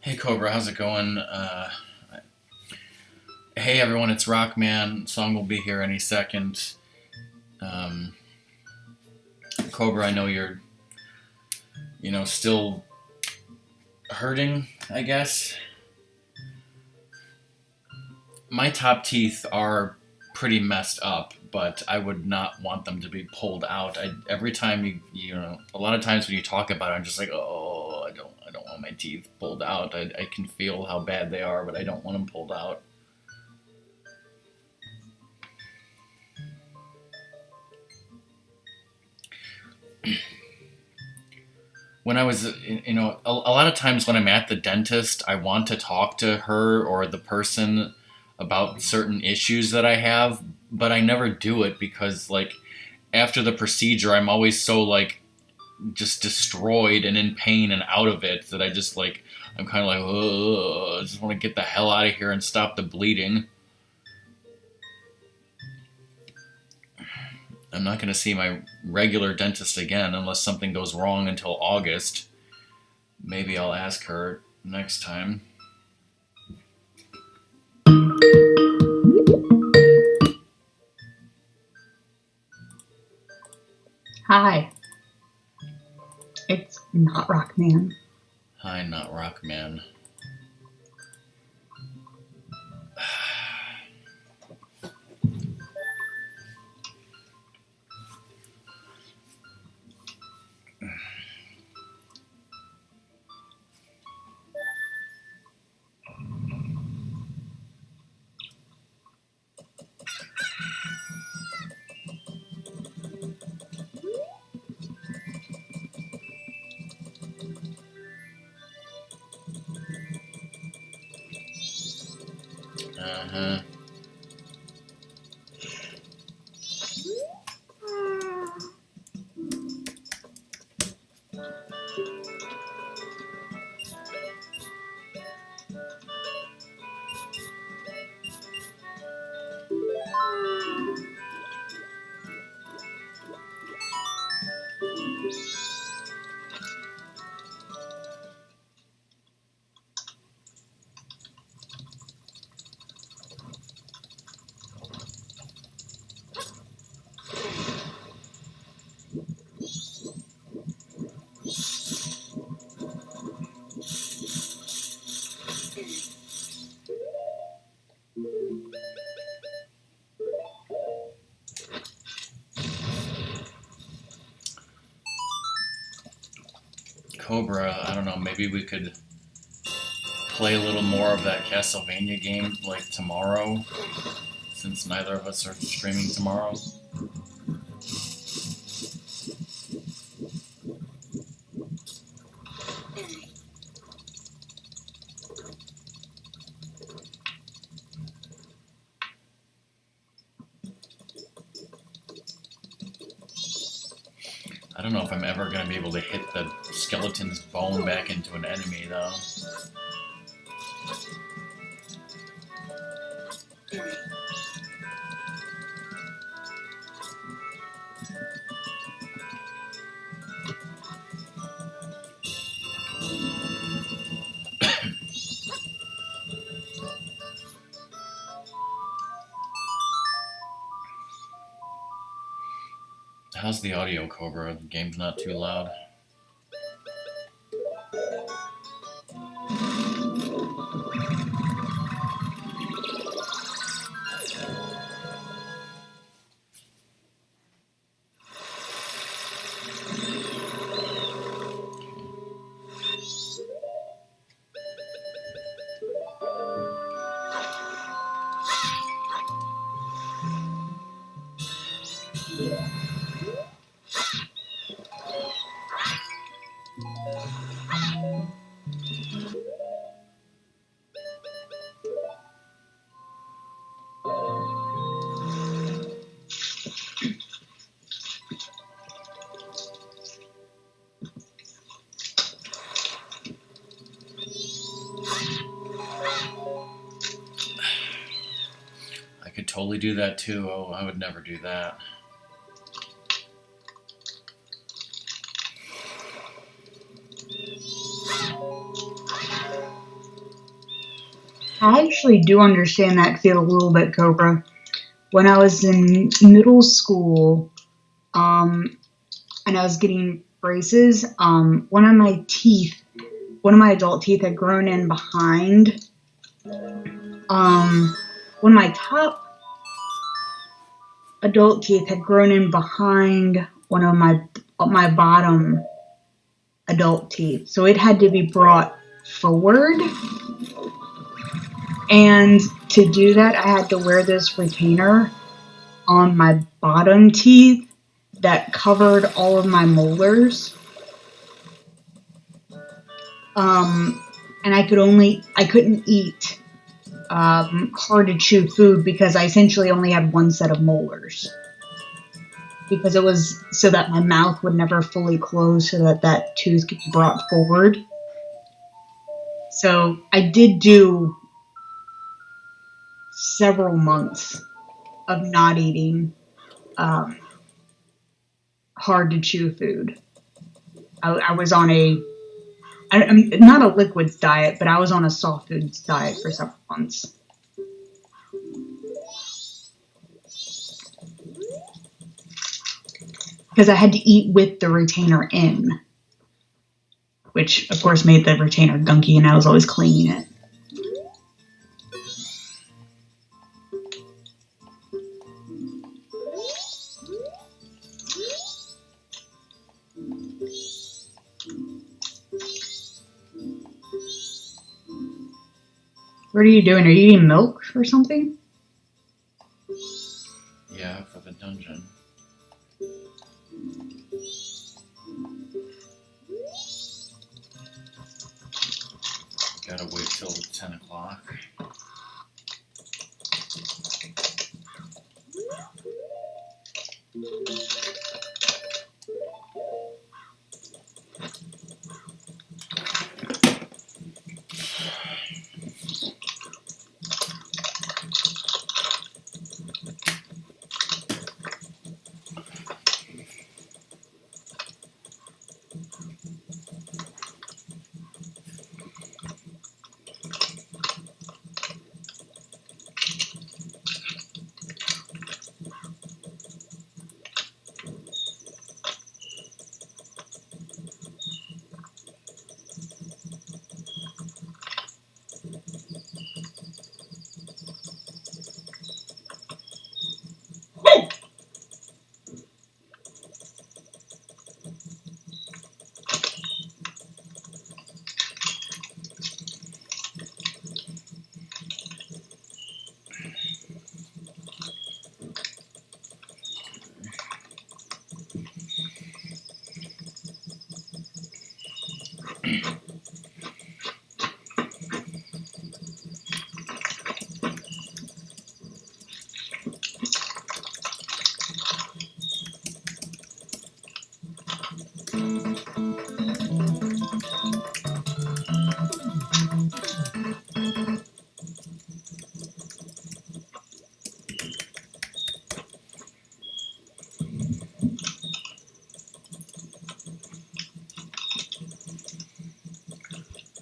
Hey Cobra, how's it going? Hey everyone, it's Rockman. Song will be here any second. Um, Cobra, I know you're, still hurting, I guess. My top teeth are pretty messed up, but I would not want them to be pulled out. Every time a lot of times when you talk about it, I'm just like, oh, I don't want my teeth pulled out. I can feel how bad they are, but I don't want them pulled out. When I was, a lot of times when I'm at the dentist, I want to talk to her or the person about certain issues that I have, but I never do it because, like, after the procedure, I'm always so, like, just destroyed and in pain and out of it that I'm kind of like, ugh, I just want to get the hell out of here and stop the bleeding. I'm not going to see my regular dentist again unless something goes wrong until August. Maybe I'll ask her next time. Hi, it's not Rockman. Hi, not Rockman. Uh-huh. Cobra, I don't know, maybe we could play a little more of that Castlevania game like tomorrow, since neither of us are streaming tomorrow. I don't know if I'm ever going to be able to hit the skeleton's bone back into an enemy, though. How's the audio, Cobra? The game's not too loud. I could totally do that too. Oh, I would never do that. I actually do understand that feel a little bit, Cobra. When I was in middle school, um, and I was getting braces, one of my adult teeth had grown in behind. One of my top adult teeth had grown in behind one of my bottom adult teeth, so it had to be brought forward. And to do that, I had to wear this retainer on my bottom teeth that covered all of my molars. And I couldn't eat hard to chew food because I essentially only had one set of molars. Because it was so that my mouth would never fully close so that tooth could be brought forward. So I did do several months of not eating hard to chew food. I was on I'm not a liquids diet, but I was on a soft foods diet for several months. Because I had to eat with the retainer in, which of course made the retainer gunky, and I was always cleaning it. What are you doing? Are you eating milk or something? Yeah, for the dungeon. Gotta wait till 10 o'clock.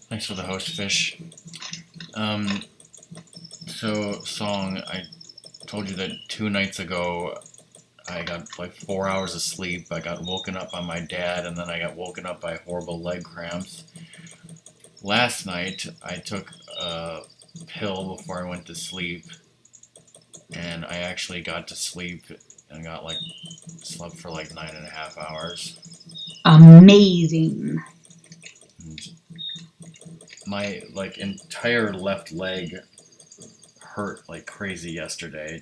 Thanks for the host, Fish. So, Song, I told you that 2 nights ago I got like 4 hours of sleep. I got woken up by my dad, and then I got woken up by horrible leg cramps. Last night, I took a pill before I went to sleep, and I actually got to sleep and slept for like 9.5 hours. Amazing. And my entire left leg hurt like crazy yesterday.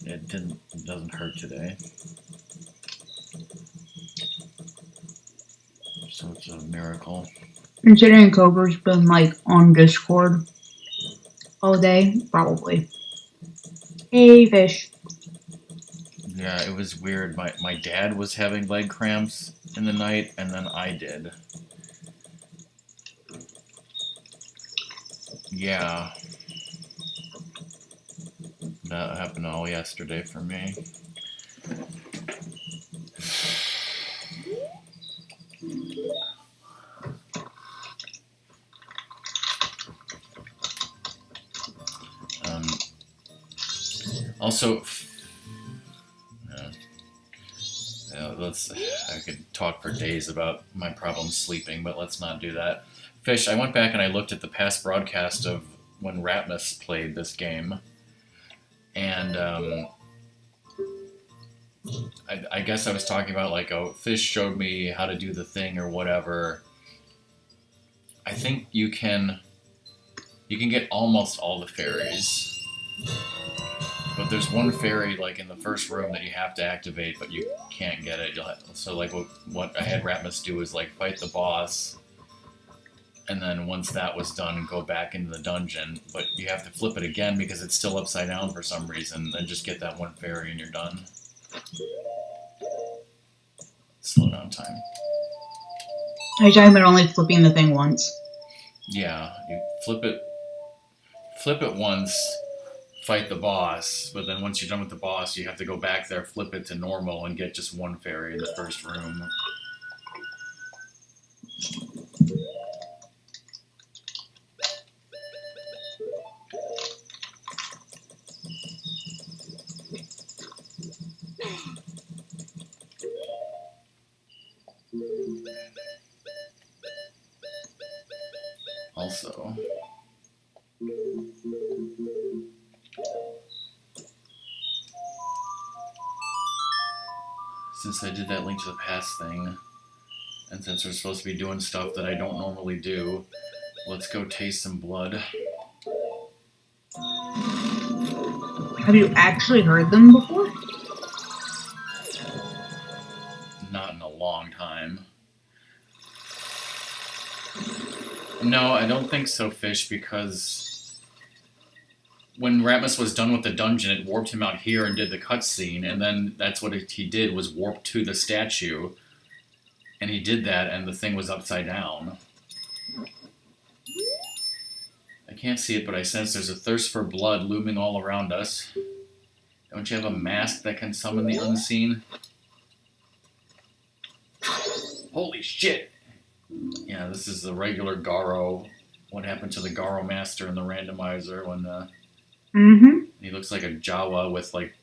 It doesn't hurt today. So it's a miracle. Considering Cobra's been like on Discord all day, probably. Hey, Fish. Yeah, it was weird. My dad was having leg cramps in the night, and then I did. Yeah. That happened all yesterday for me. Also, uh, let's. I could talk for days about my problems sleeping, but let's not do that. Fish, I went back and I looked at the past broadcast of when Ratmus played this game, and I guess I was talking about like, oh, Fish showed me how to do the thing or whatever. I think you can get almost all the fairies, but there's one fairy like in the first room that you have to activate, but you can't get it. So like what I had Ratmus do is like fight the boss, and then once that was done, go back into the dungeon. But you have to flip it again because it's still upside down for some reason. Then just get that one fairy and you're done. Slow down time. Are you talking about only flipping the thing once? Yeah, you flip it once, fight the boss, but then once you're done with the boss, you have to go back there, flip it to normal, and get just one fairy in the first room. Also, since I did that Link to the Past thing, and since we're supposed to be doing stuff that I don't normally do, let's go taste some blood. Have you actually heard them before? Not in a long time. No, I don't think so, Fish, because when Ratmus was done with the dungeon, it warped him out here and did the cutscene, and then that's what he did, was warp to the statue, and he did that, and the thing was upside down. I can't see it, but I sense there's a thirst for blood looming all around us. Don't you have a mask that can summon the unseen? Holy shit! Yeah, this is the regular Garo. What happened to the Garo Master in the randomizer when he looks like a Jawa with like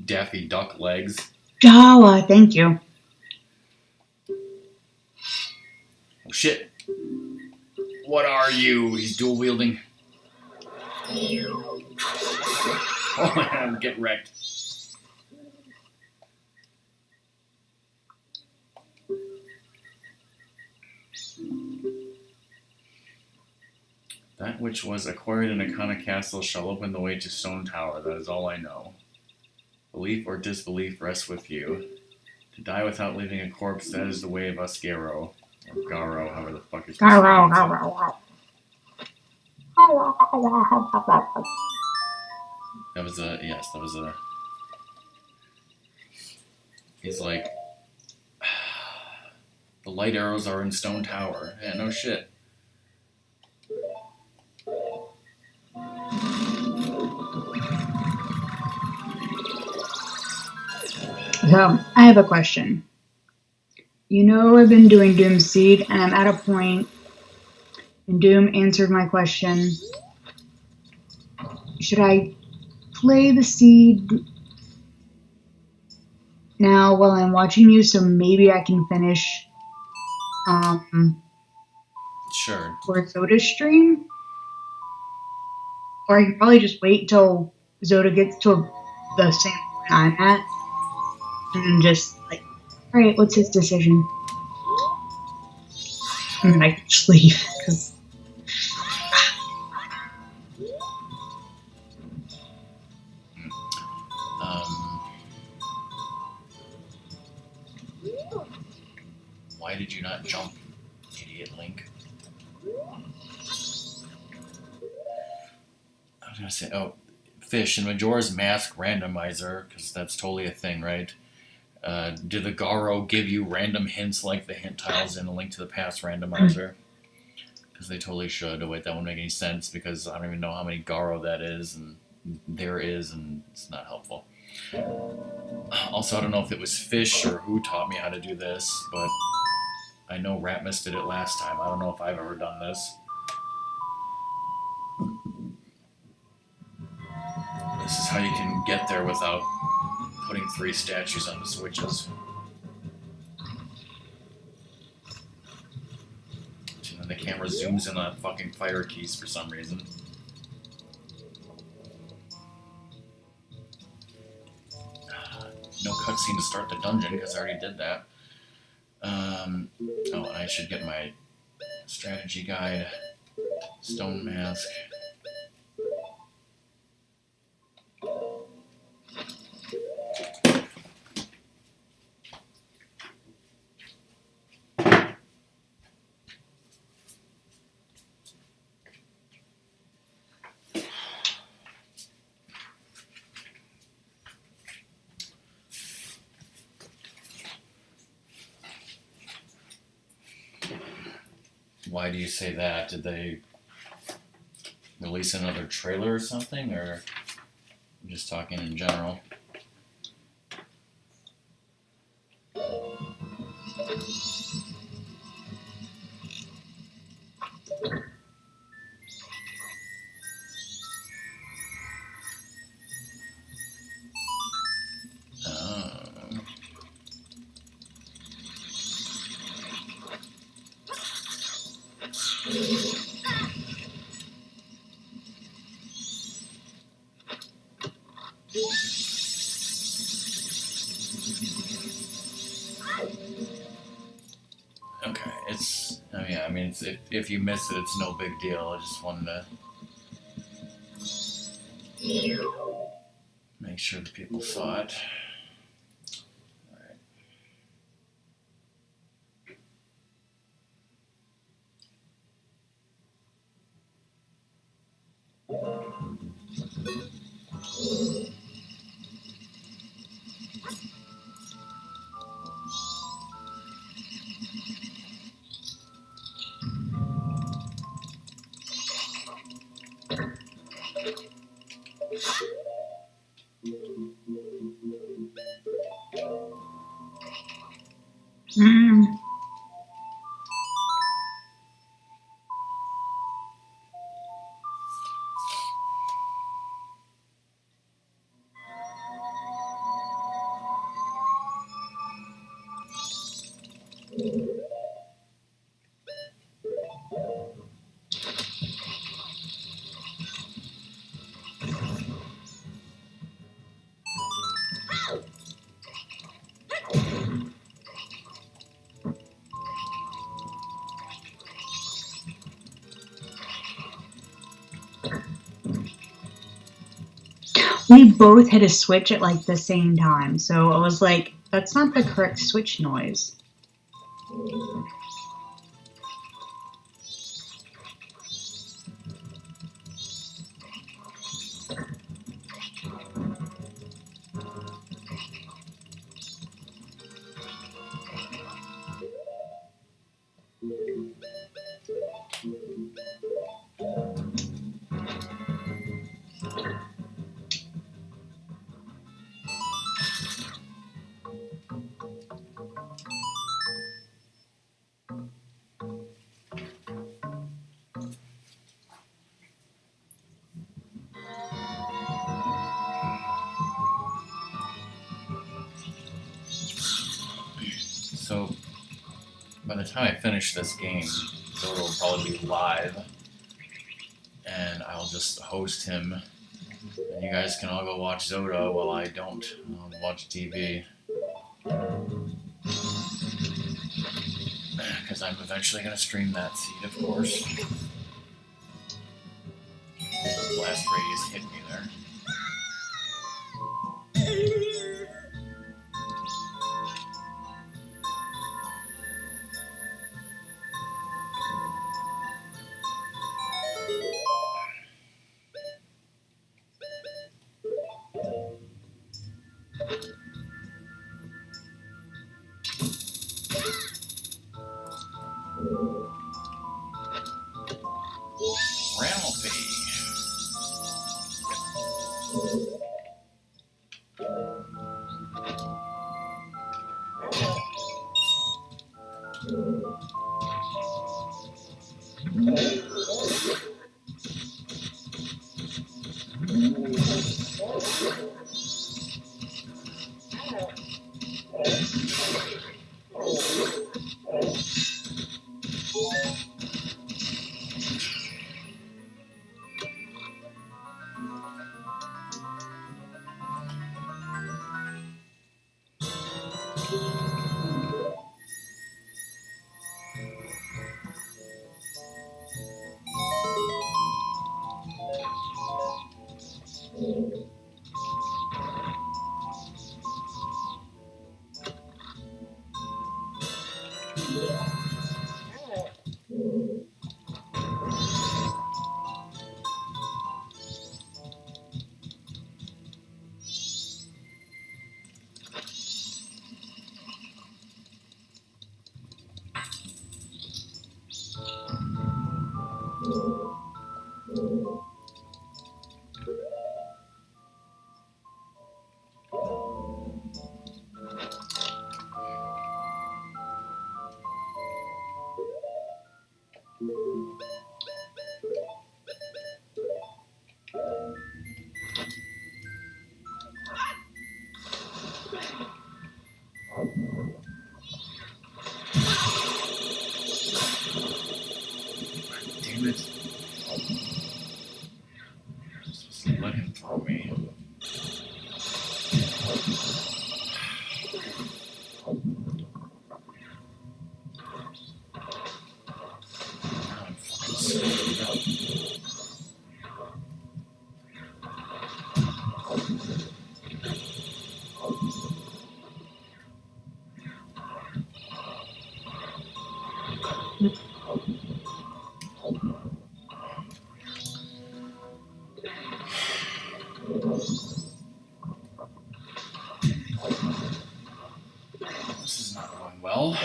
Daffy Duck legs. Jawa, thank you. Oh shit! What are you? He's dual wielding. Oh man, get wrecked. That which was acquired in Akana Castle shall open the way to Stone Tower. That is all I know. Belief or disbelief rests with you. To die without leaving a corpse, that is the way of us Garo. Or Garo, however the fuck you're supposed to pronounce it. That was a, yes, that was a... He's like... The light arrows are in Stone Tower. Yeah, no shit. So, I have a question. You know I've been doing Doom Seed, and I'm at a point, and Doom answered my question. Should I play the Seed now while I'm watching you, so maybe I can finish Sure. for Zoda's stream? Or I could probably just wait till Zoda gets to the same point I'm at, and then just like, alright, what's his decision? And then I can just leave, because... Why did you not jump, idiot Link? I was gonna say, oh, Fish, in Majora's Mask randomizer, because that's totally a thing, right? Did the Garo give you random hints like the hint tiles in A Link to the Past randomizer? Because they totally should. Oh, wait, that won't make any sense because I don't even know how many Garo that is, and there is, and it's not helpful. Also, I don't know if it was Fish or who taught me how to do this, but I know Ratmus did it last time. I don't know if I've ever done this. This is how you can get there without putting 3 statues on the switches. And then the camera zooms in on fucking fire keys for some reason. No cutscene to start the dungeon because I already did that. Oh, and I should get my strategy guide. Stone mask. Why do you say that? Did they release another trailer or something, or just talking in general? Okay, if you miss it, it's no big deal. I just wanted to make sure the people saw it. Alright. Mm. We both hit a switch at like the same time, so I was like, that's not the correct switch noise. So, by the time I finish this game, Zelda will probably be live, and I'll just host him, and you guys can all go watch Zelda while I don't watch TV. Because I'm eventually going to stream that seed, of course. Blast radius hit me there. Reality. Damn it. I'm supposed to let him throw me. Now I'm fucking screwed up. This is not going well.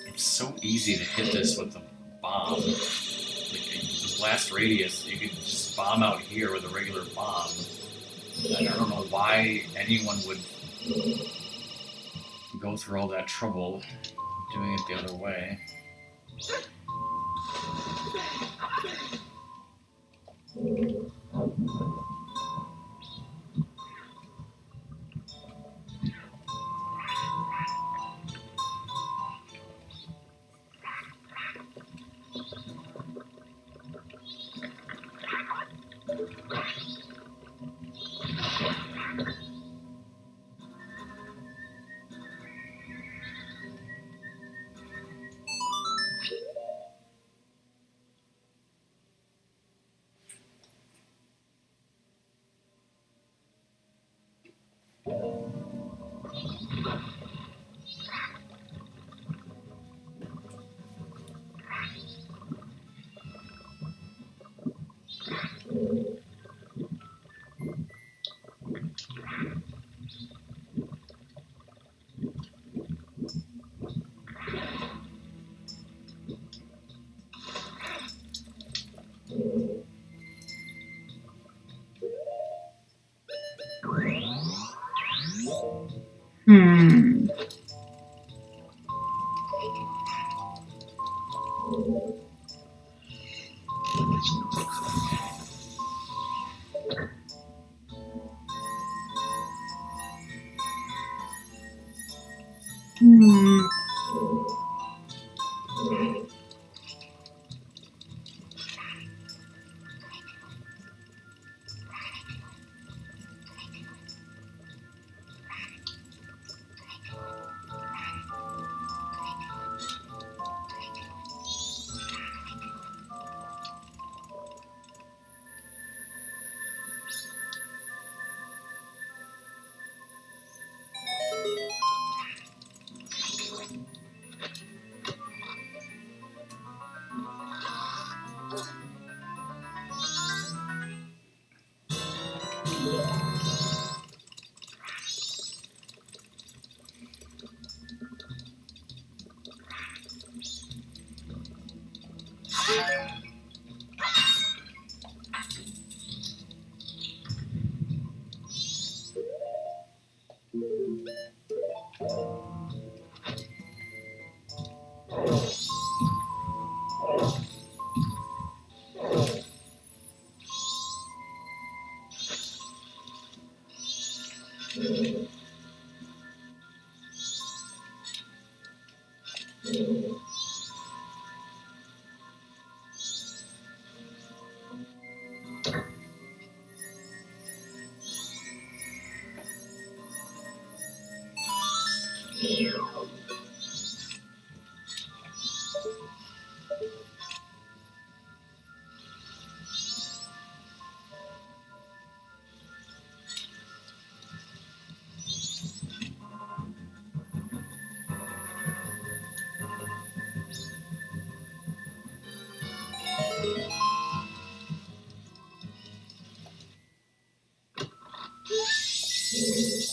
It's so easy to hit this with the bomb. Like, the blast radius, you could just bomb out here with a regular bomb. And I don't know why anyone would go through all that trouble doing it the other way. Hmm. Hmm.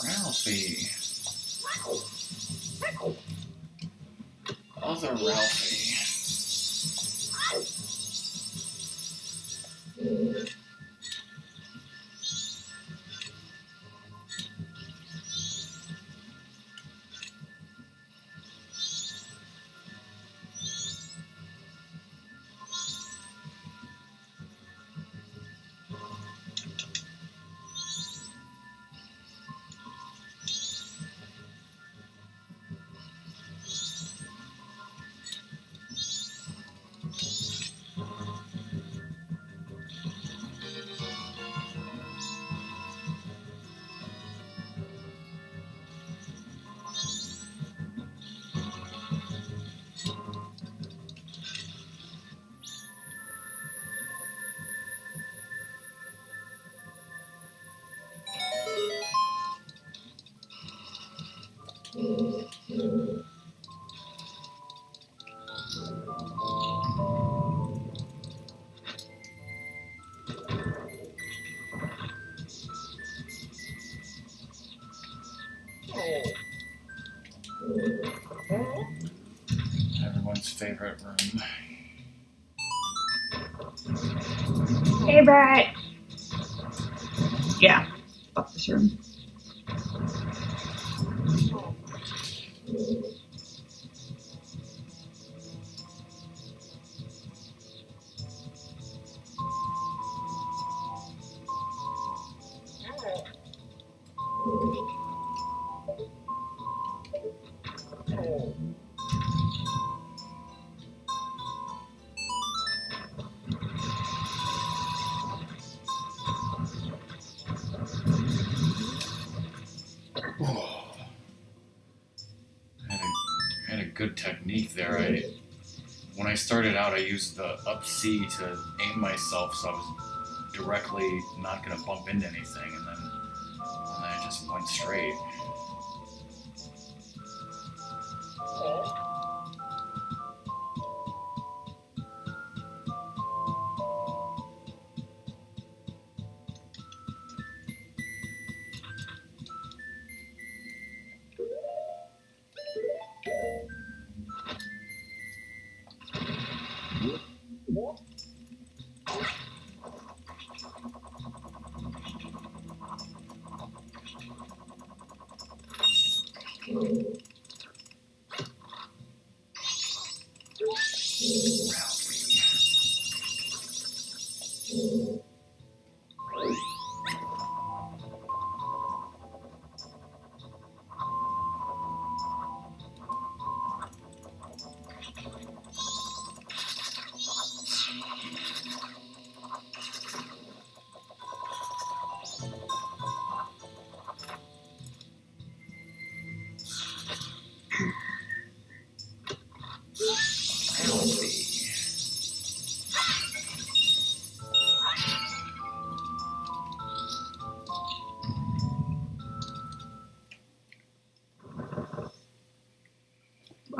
Ralphie. Other Ralphie. Everyone's favorite room. Hey, Brett. Yeah, fuck this room. I had a good technique there. When I started out, I used the up C to aim myself, so I was directly not going to bump into anything, and then I just went straight.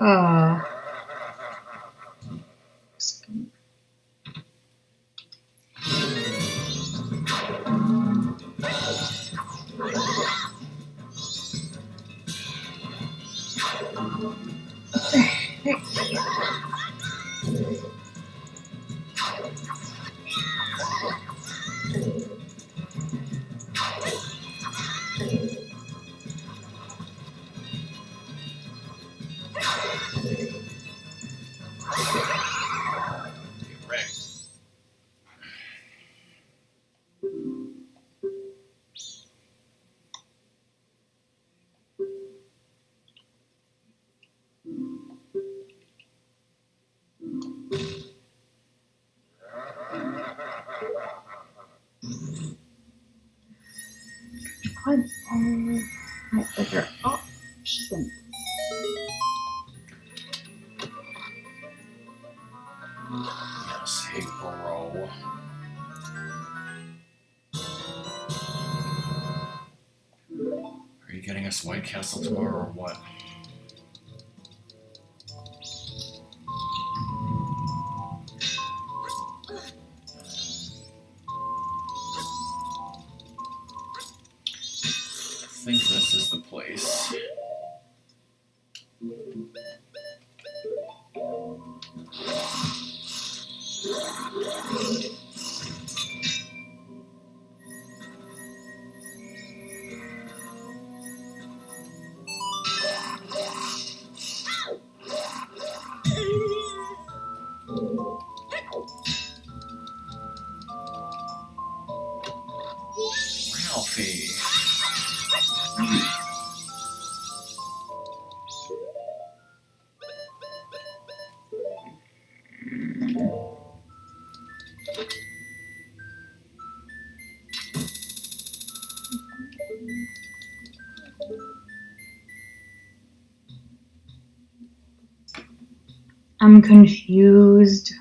Uh, what are my other options? Yes, hey, bro. Are you getting us White Castle tomorrow or what? I think this is the place. Ralphie. I'm confused.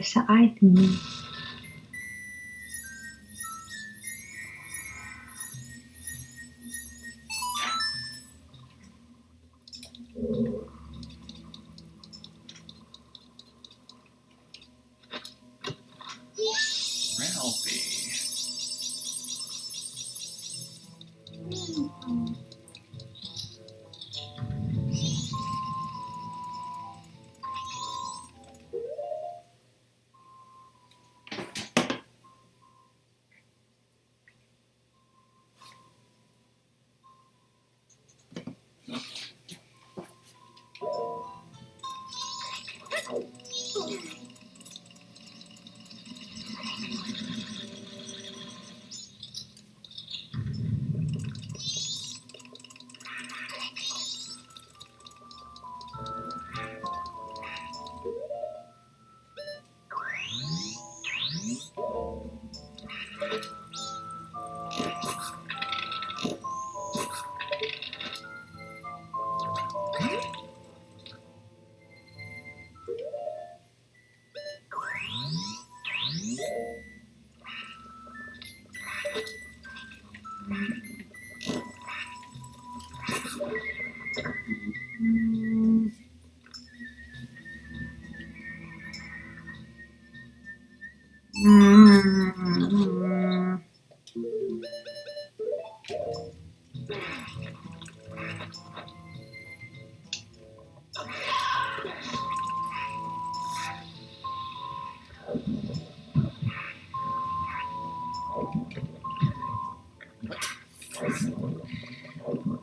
ساعدني. Ralphie.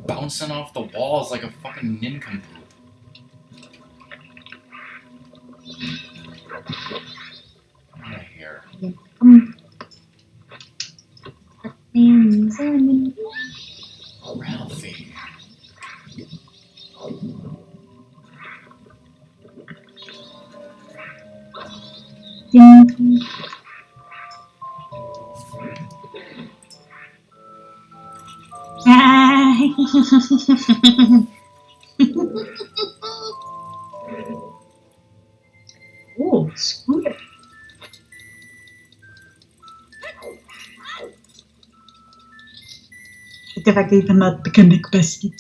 Bouncing off the walls like a fucking nincompoop. Out of here. Ralphie. Oh, scooter. if I gave him a picnic basket.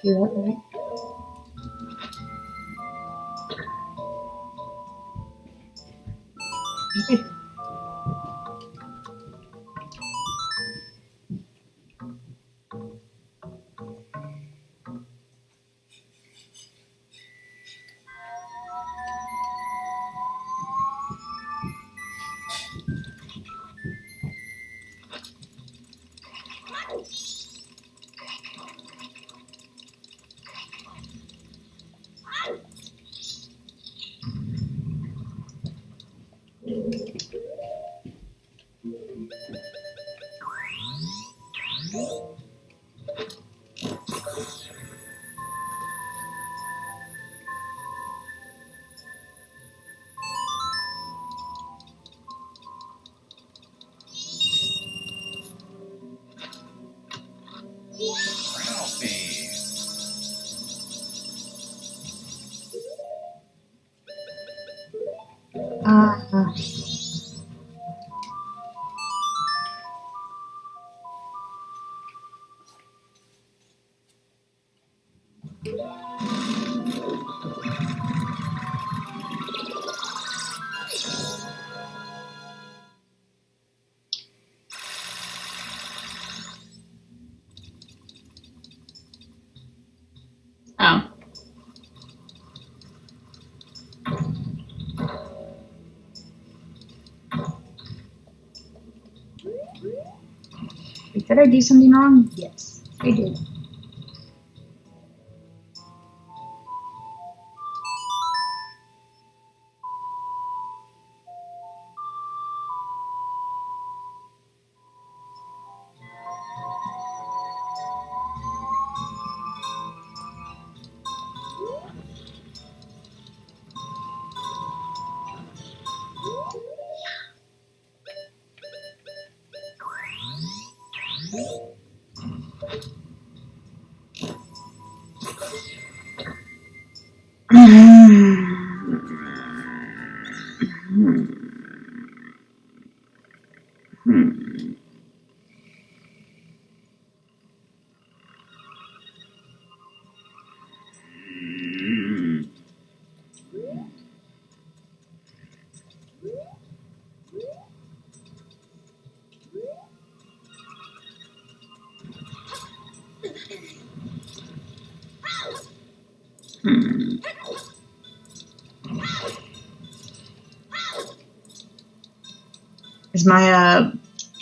You alright? Okay. Ralphie. Uh, oh. Did I do something wrong? Yes, I did. Is my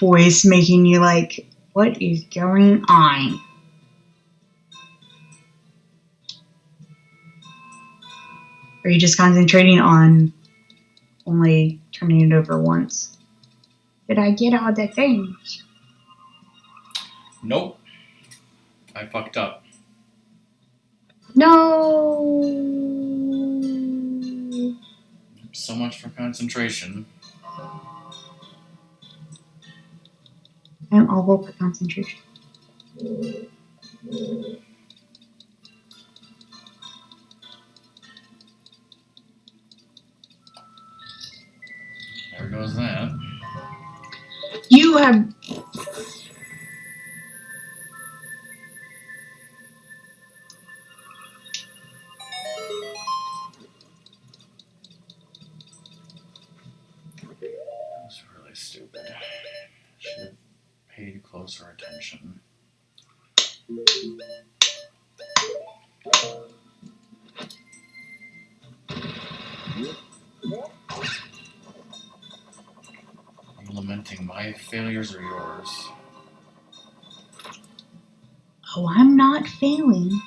voice making you like, what is going on? Or are you just concentrating on only turning it over once? Did I get all the things? Nope. I fucked up. No. So much for concentration. I'm all for concentration. There goes that. You have. That was really stupid. Should have paid closer attention. Are you lamenting my failures or yours? Oh, I'm not failing.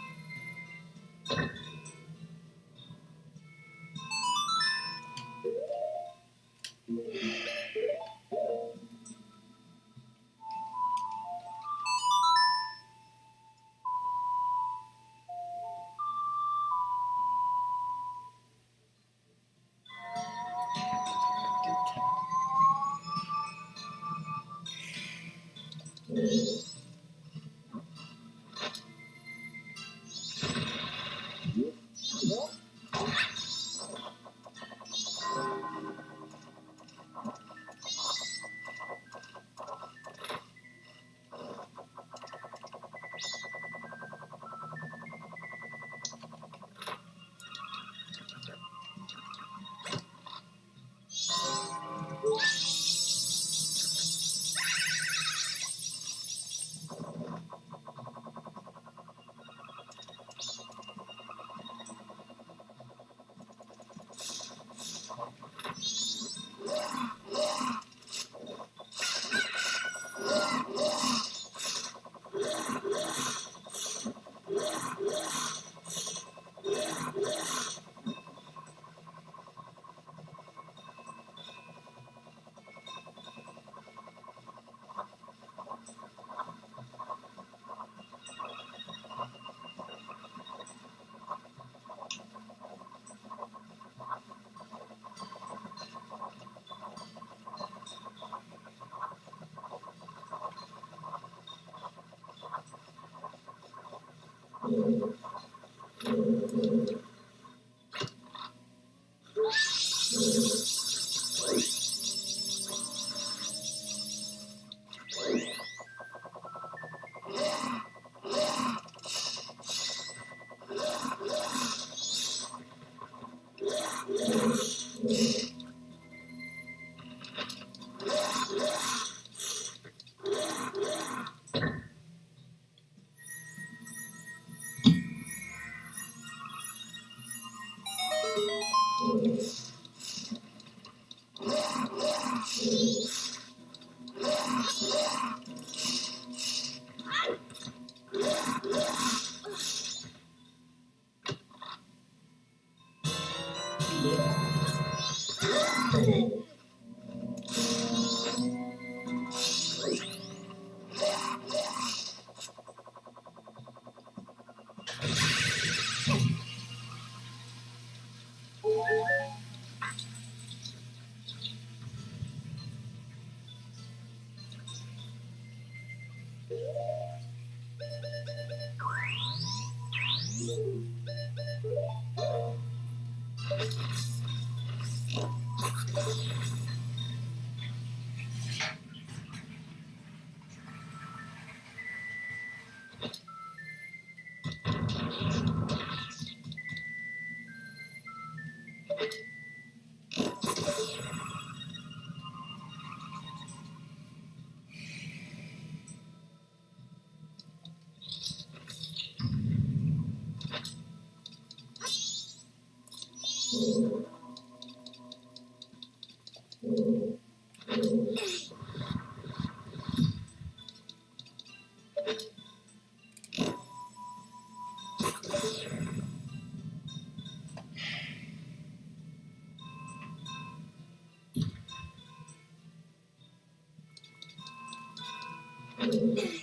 Yes.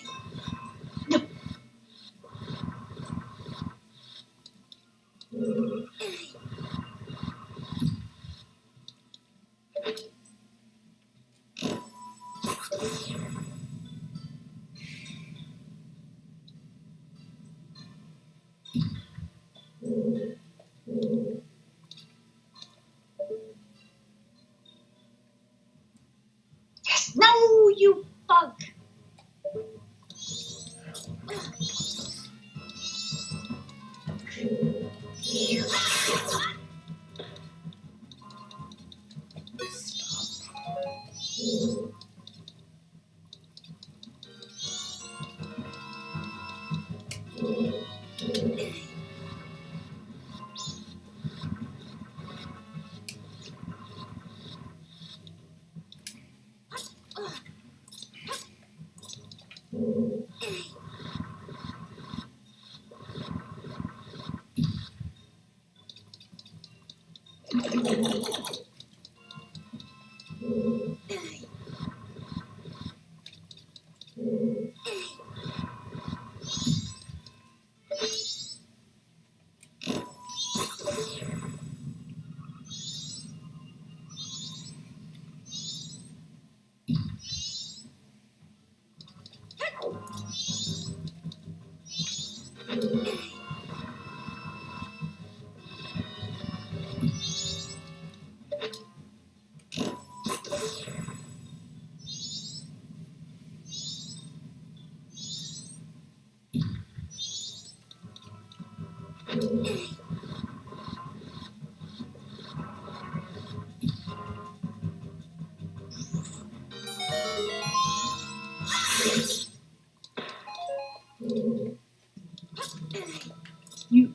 No, you fuck. You.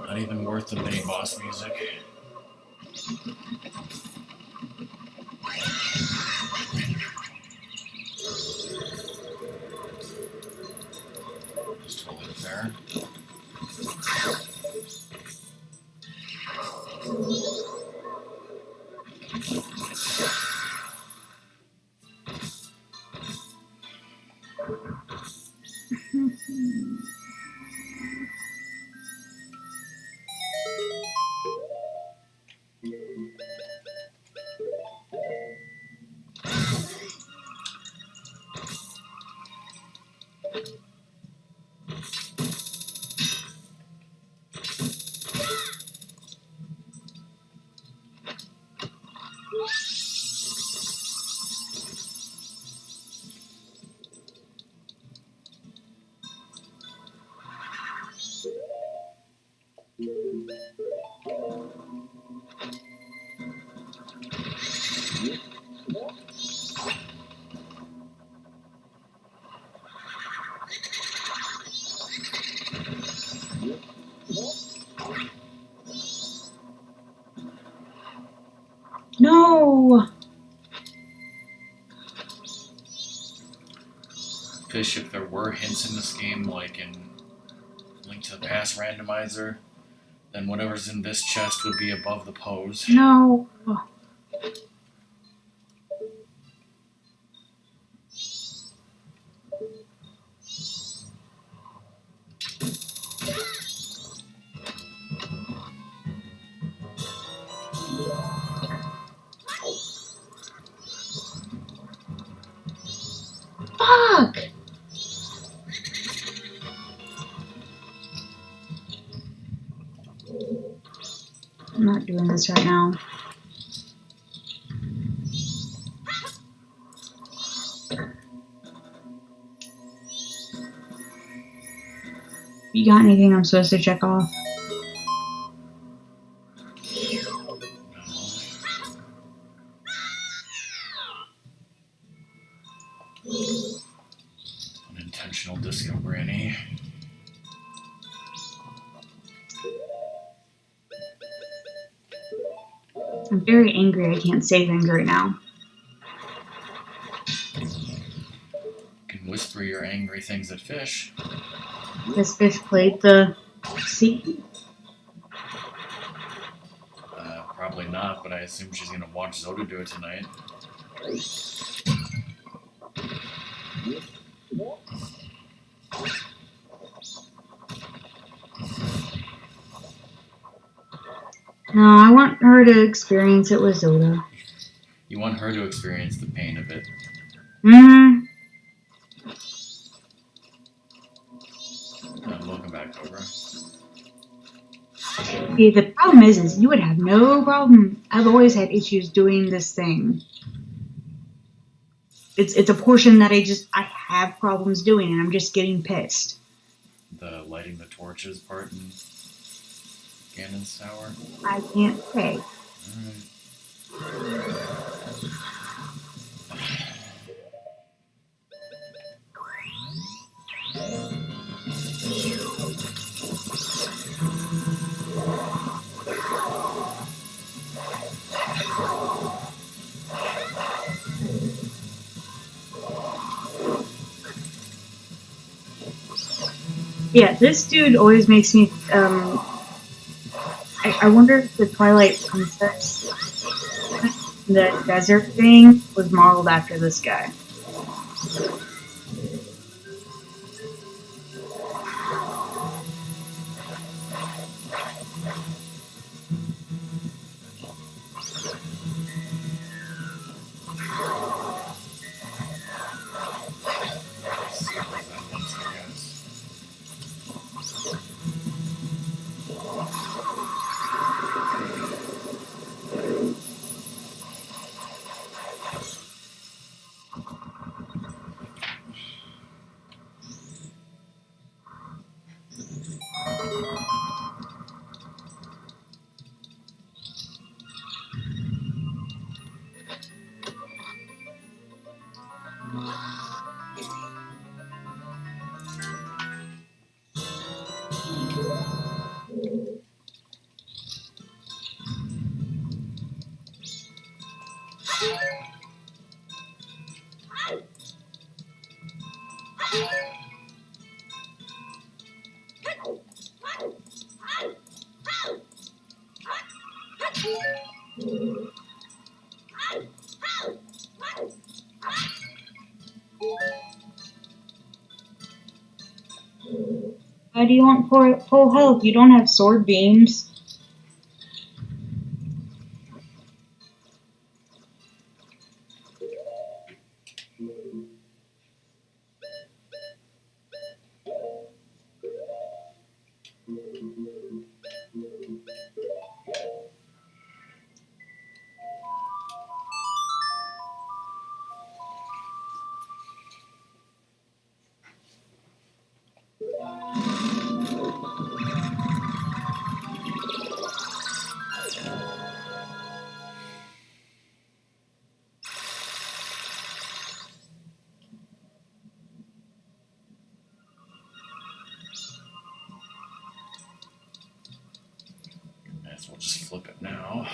Not even worth the mini boss music. Just totally fair. No. Fish, if there were hints in this game, like in Link to the Past randomizer, then whatever's in this chest would be above the pose. No. Fuck. I'm not doing this right now. You got anything I'm supposed to check off? Granny. I'm very angry I can't say things right now. You can whisper your angry things at Fish. This fish played the scene. Probably not, but I assume she's gonna watch Zelda do it tonight. No, I want her to experience it with Zelda. You want her to experience the pain of it. Mm-hmm. Welcome back, Cobra. See, the problem is you would have no problem. I've always had issues doing this thing. It's a portion that I have problems doing, and I'm just getting pissed. The lighting the torches part in Ganon's tower? I can't say. Alright. Yeah, this dude always makes me. I wonder if the Twilight Princess, the desert thing, was modeled after this guy. Why do you want full health? You don't have sword beams. Yes, we'll just flip it now.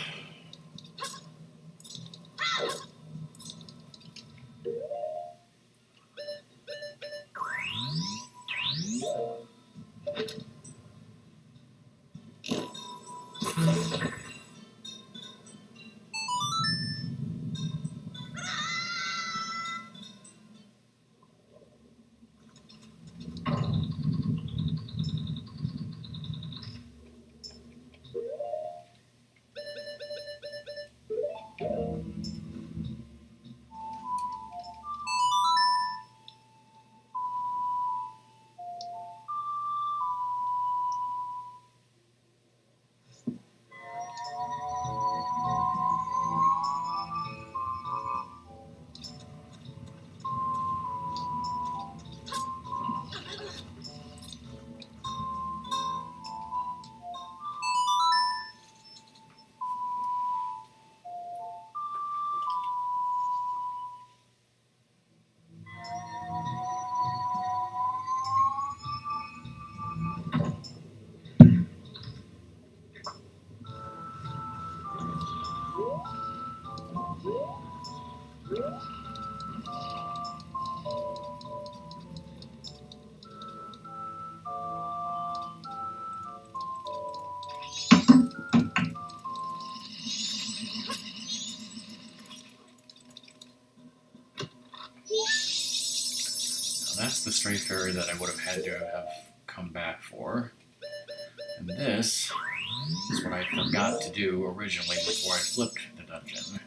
So that's the stray fairy that I would have had to have come back for. And this is what I forgot to do originally before I flipped the dungeon.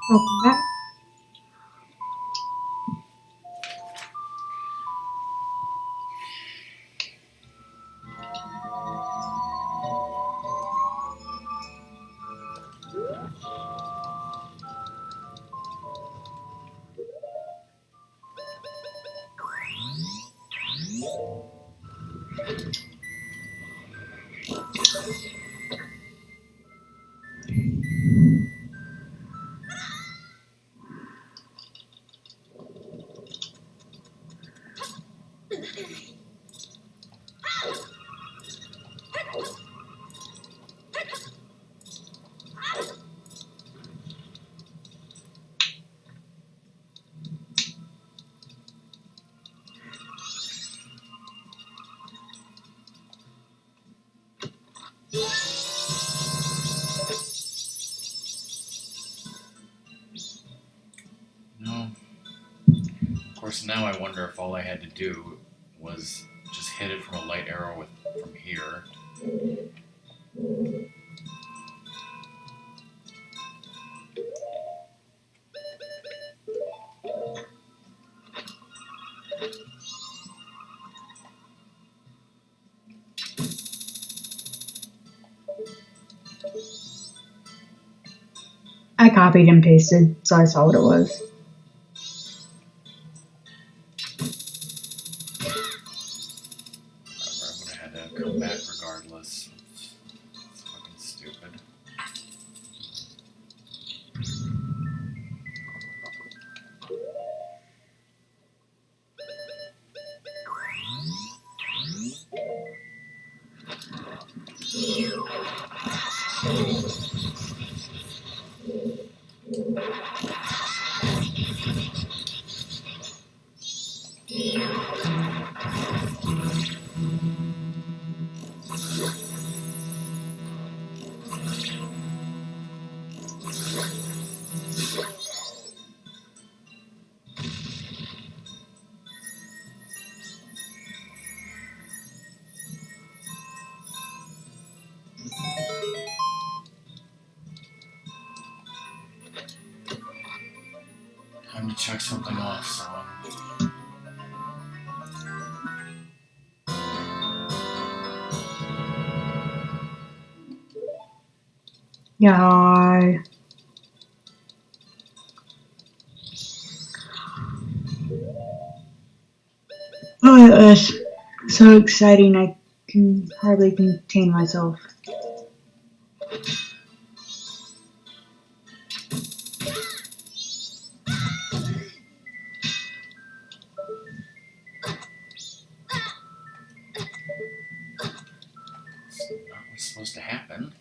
Welcome back. No. Of course, now I wonder if all I had to do was just hit it from a light arrow from here. I copied and pasted, so I saw what it was. Whatever, I would have had to come back regardless. It's fucking stupid. Time to check something off, son. Yeah. Oh, it was so exciting. I can hardly contain myself. It's not what's supposed to happen.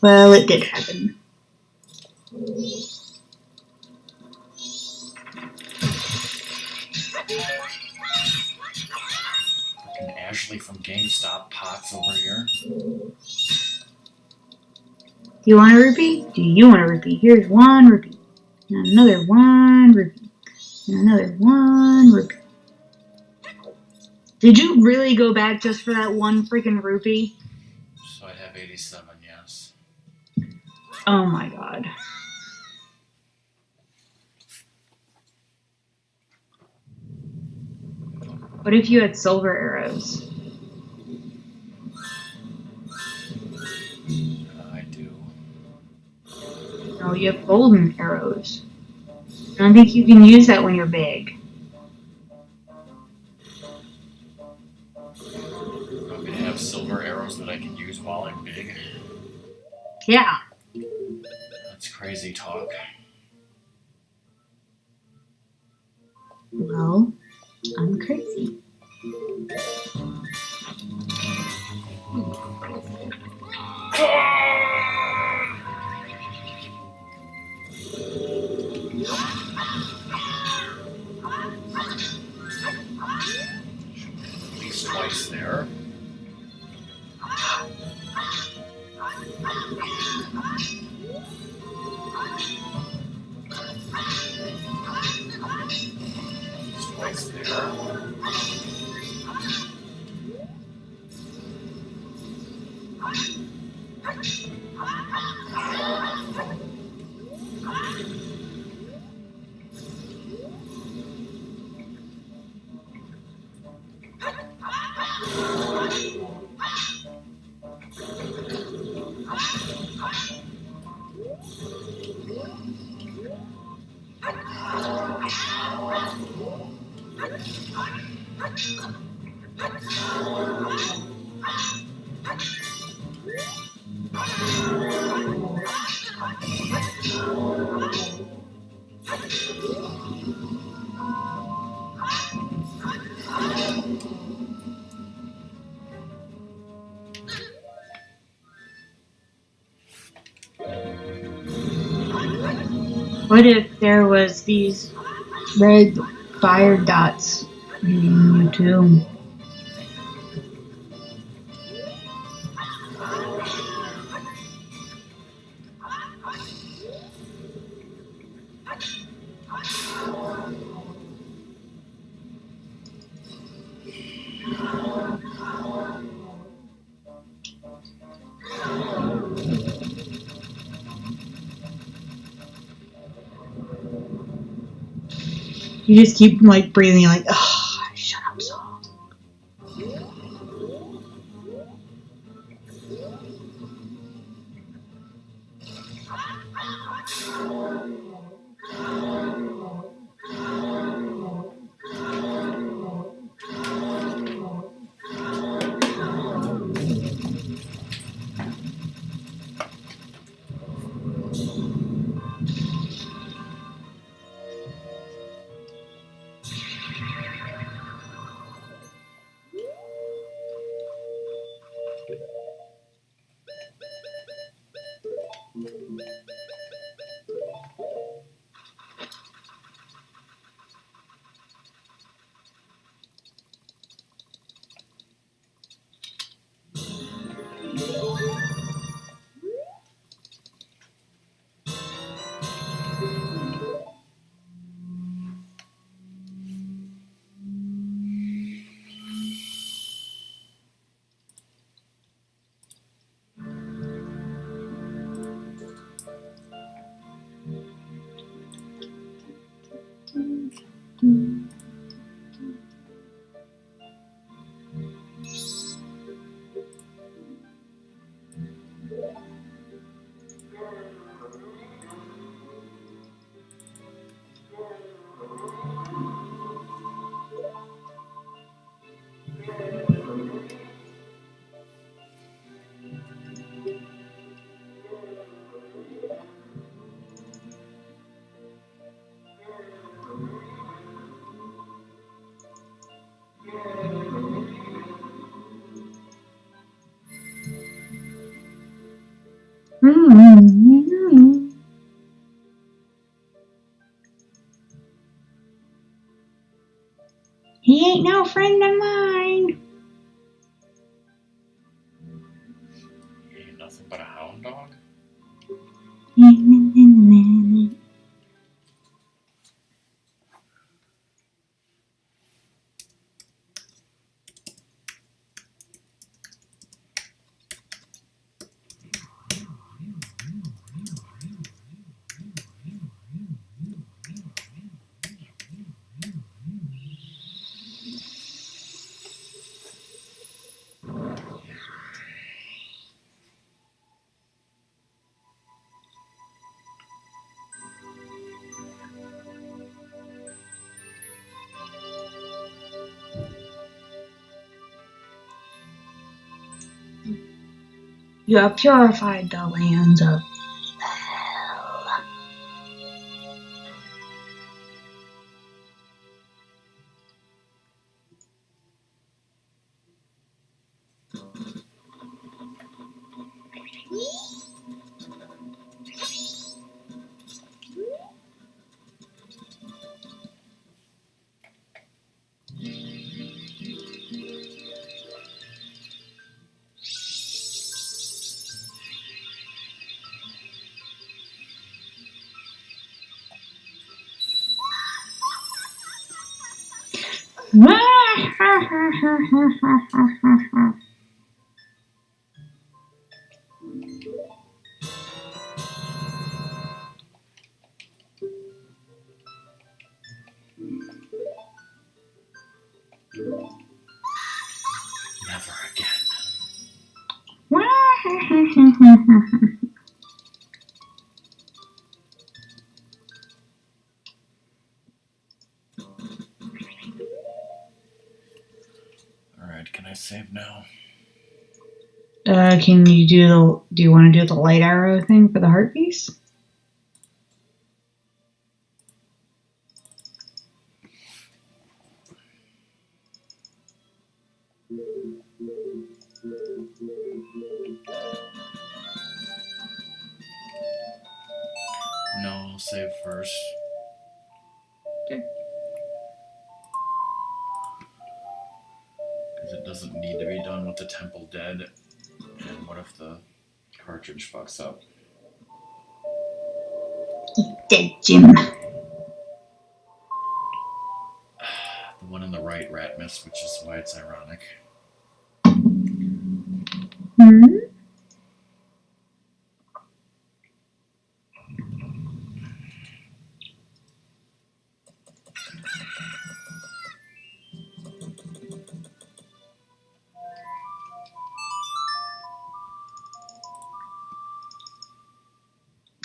Well, it did happen. Fucking Ashley from GameStop pots over here. Do you want a rupee? Do you want a rupee? Here's one rupee. And another one rupee. And another one rupee. Did you really go back just for that one freaking rupee? So I'd have 87, yes. Oh my god. What if you had silver arrows? I do. No, you have golden arrows. I don't think you can use that when you're big. have silver arrows that I can use while I'm big. Yeah. That's crazy talk. Well, I'm crazy. At least twice there. Twice there. What if there was these red fire dots hitting you too? You just keep like breathing like, oh, shut up, Saul. He ain't no friend of mine. Ain't nothing but a hound dog? You have purified the lands of Never again. Alright, can I save now? Can you do you want to do the light arrow thing for the heart piece? No, I'll save first. Okay. Because it doesn't need to be done with the temple dead. And what if the cartridge fucks up? Dead Jim. The one on the right rat missed, which is why it's ironic. Hmm?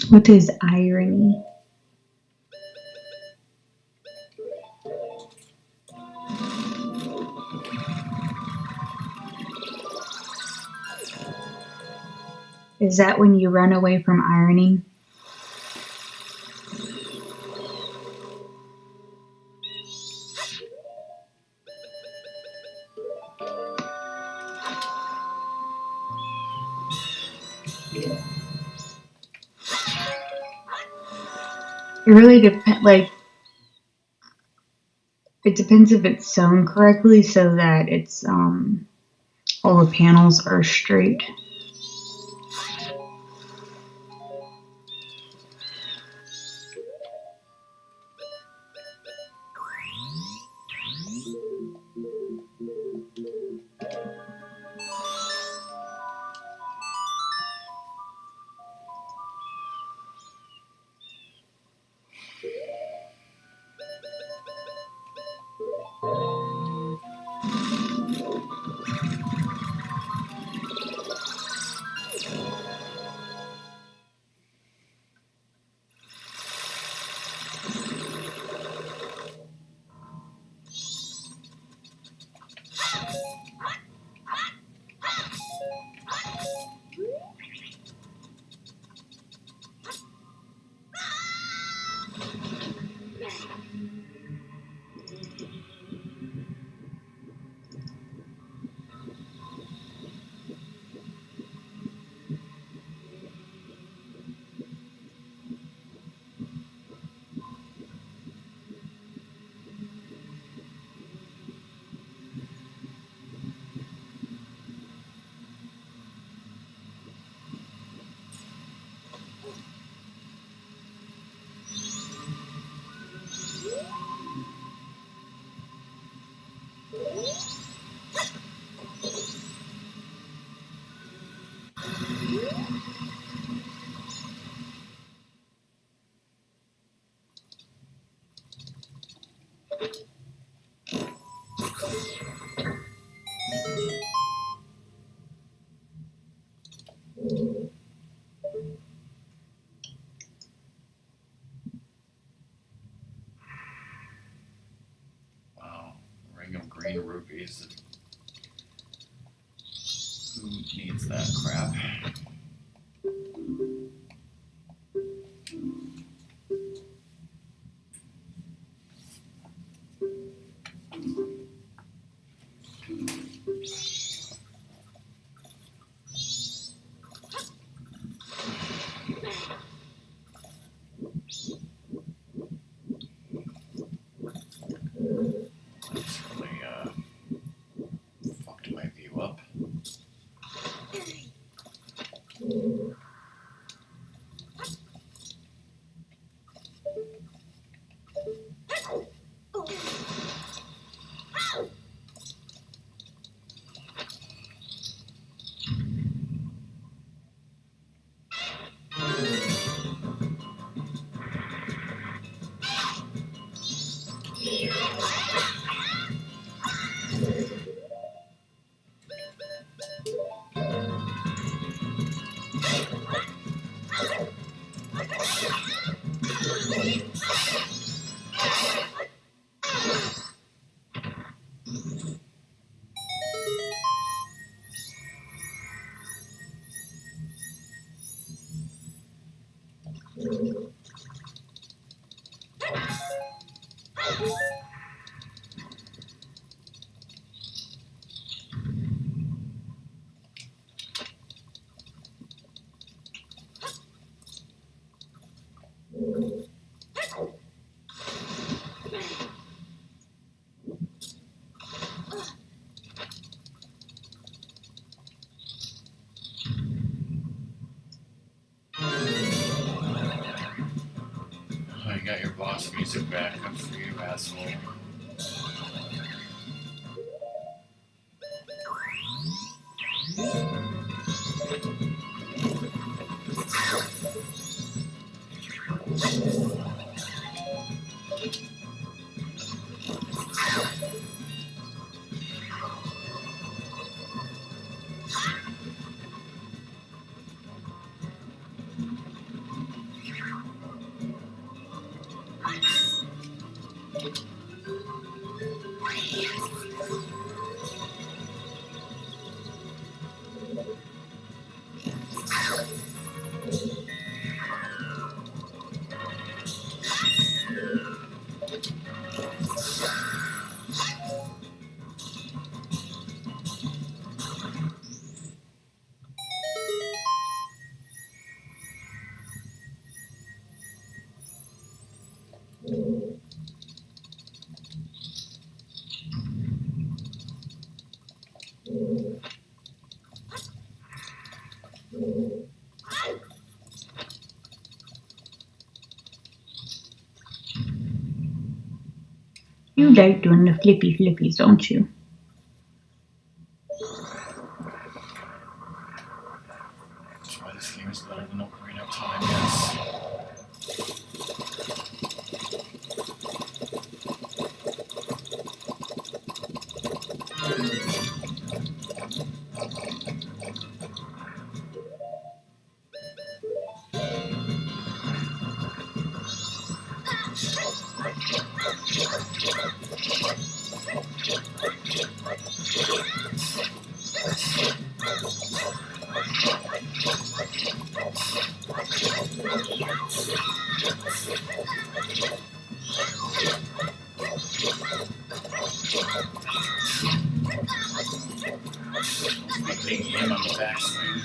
What is irony? Is that when you run away from ironing? It really depends. Like, it depends if it's sewn correctly so that it's all the panels are straight. Wow. Ring of green rupees. Who needs that crap? That's really fucked my view up. Oh, you got your boss music back. Good for you, asshole. You like doing the flippy flippies, don't you? That's why this game is better than Ocarina of Time, yes. Big him on the backswing.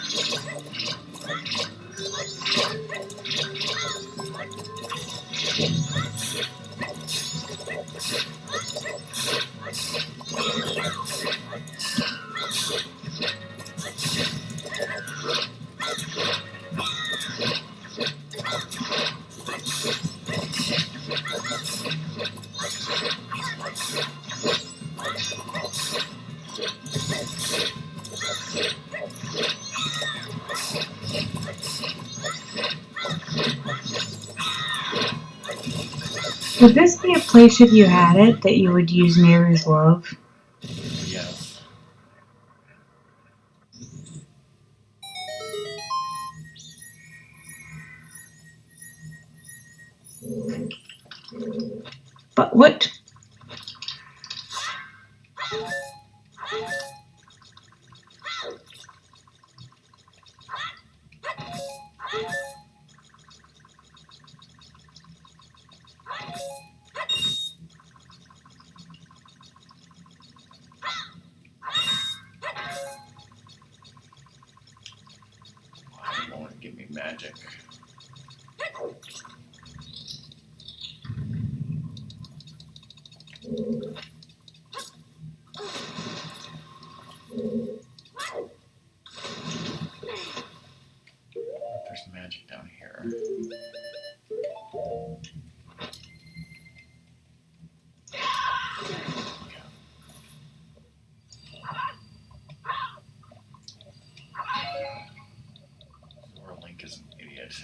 Would this be a place, if you had it, that you would use Mary's Love? Yes. But what? magic. There's magic down here. Or Link is an idiot.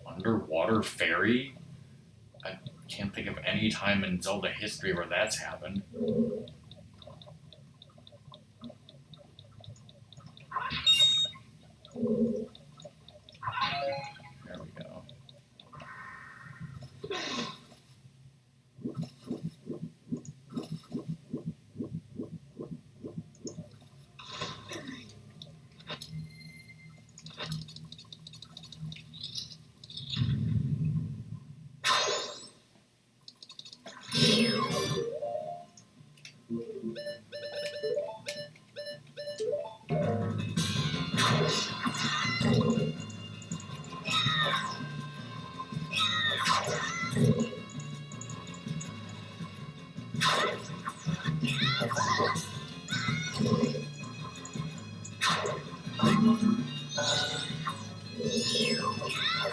Underwater fairy? I can't think of any time in Zelda history where that's happened. There we go.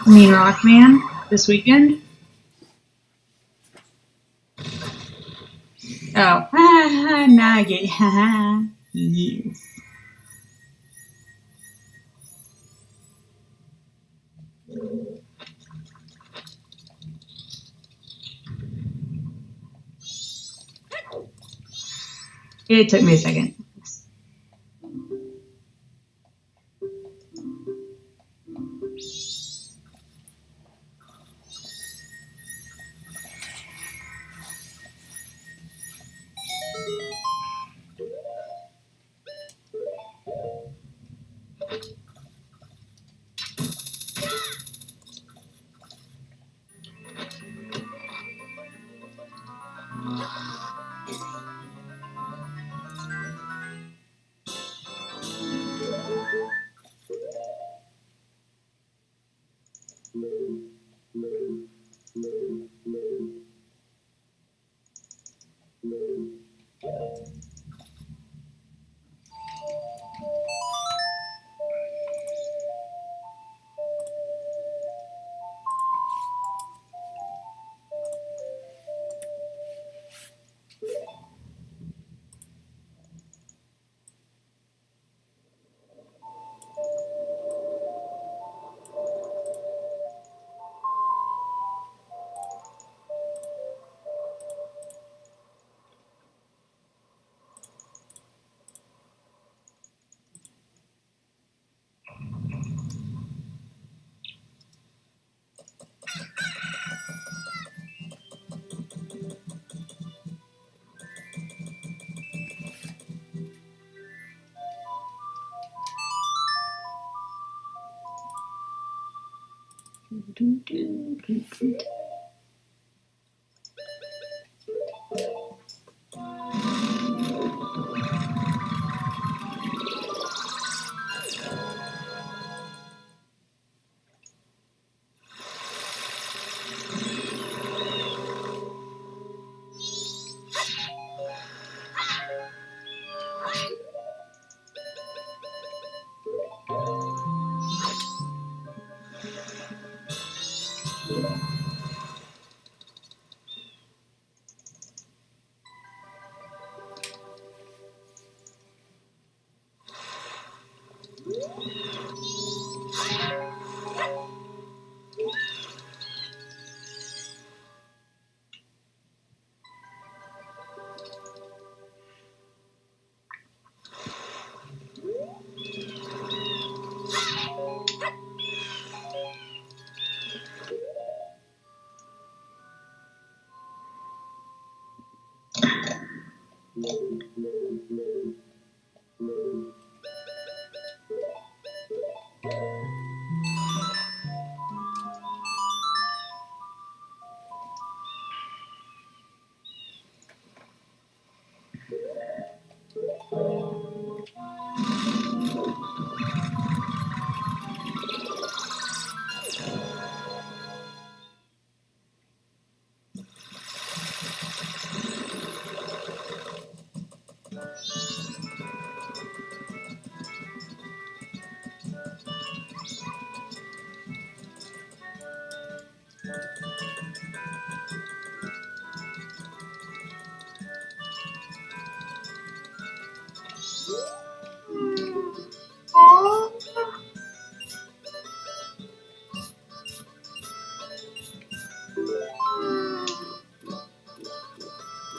You mean Rockman this weekend? Oh, now I get it. Yes. It took me a second.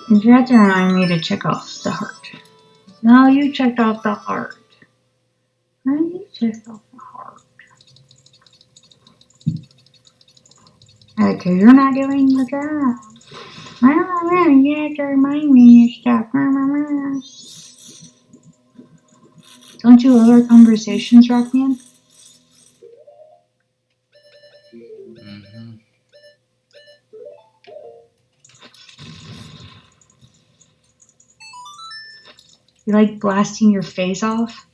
You have to remind me to check off the heart. No, you checked off the heart. No, you checked off the heart. Okay, you're not doing the job. You have to remind me of stuff. Don't you love our conversations, Rockman? Mm-hmm. You like blasting your face off?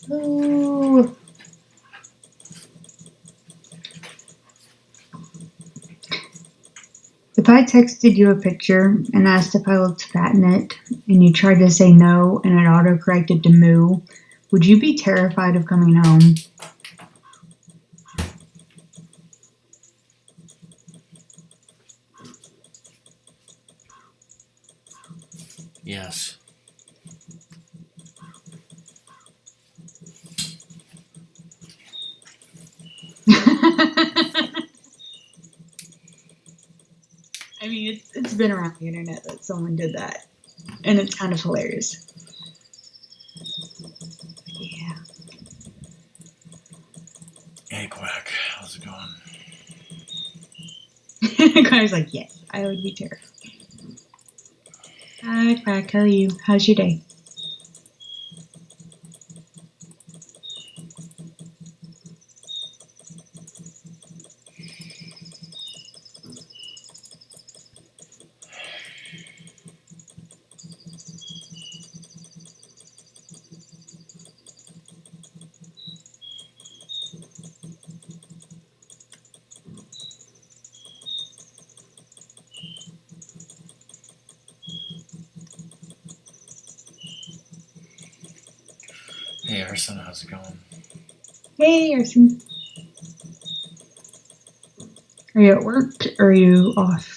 Ooh. If I texted you a picture and asked if I looked fat in it, and you tried to say no and it auto-corrected to moo, would you be terrified of coming home? Yes. I mean, it's been around the internet that someone did that, and it's kind of hilarious. Yeah. Hey, Quack. How's it going? I was like, yes, I would be terrified. Hi, Quack. How are you? How's your day? Hey, Arson. How's it going? Hey, Arson. Are you at work or are you off?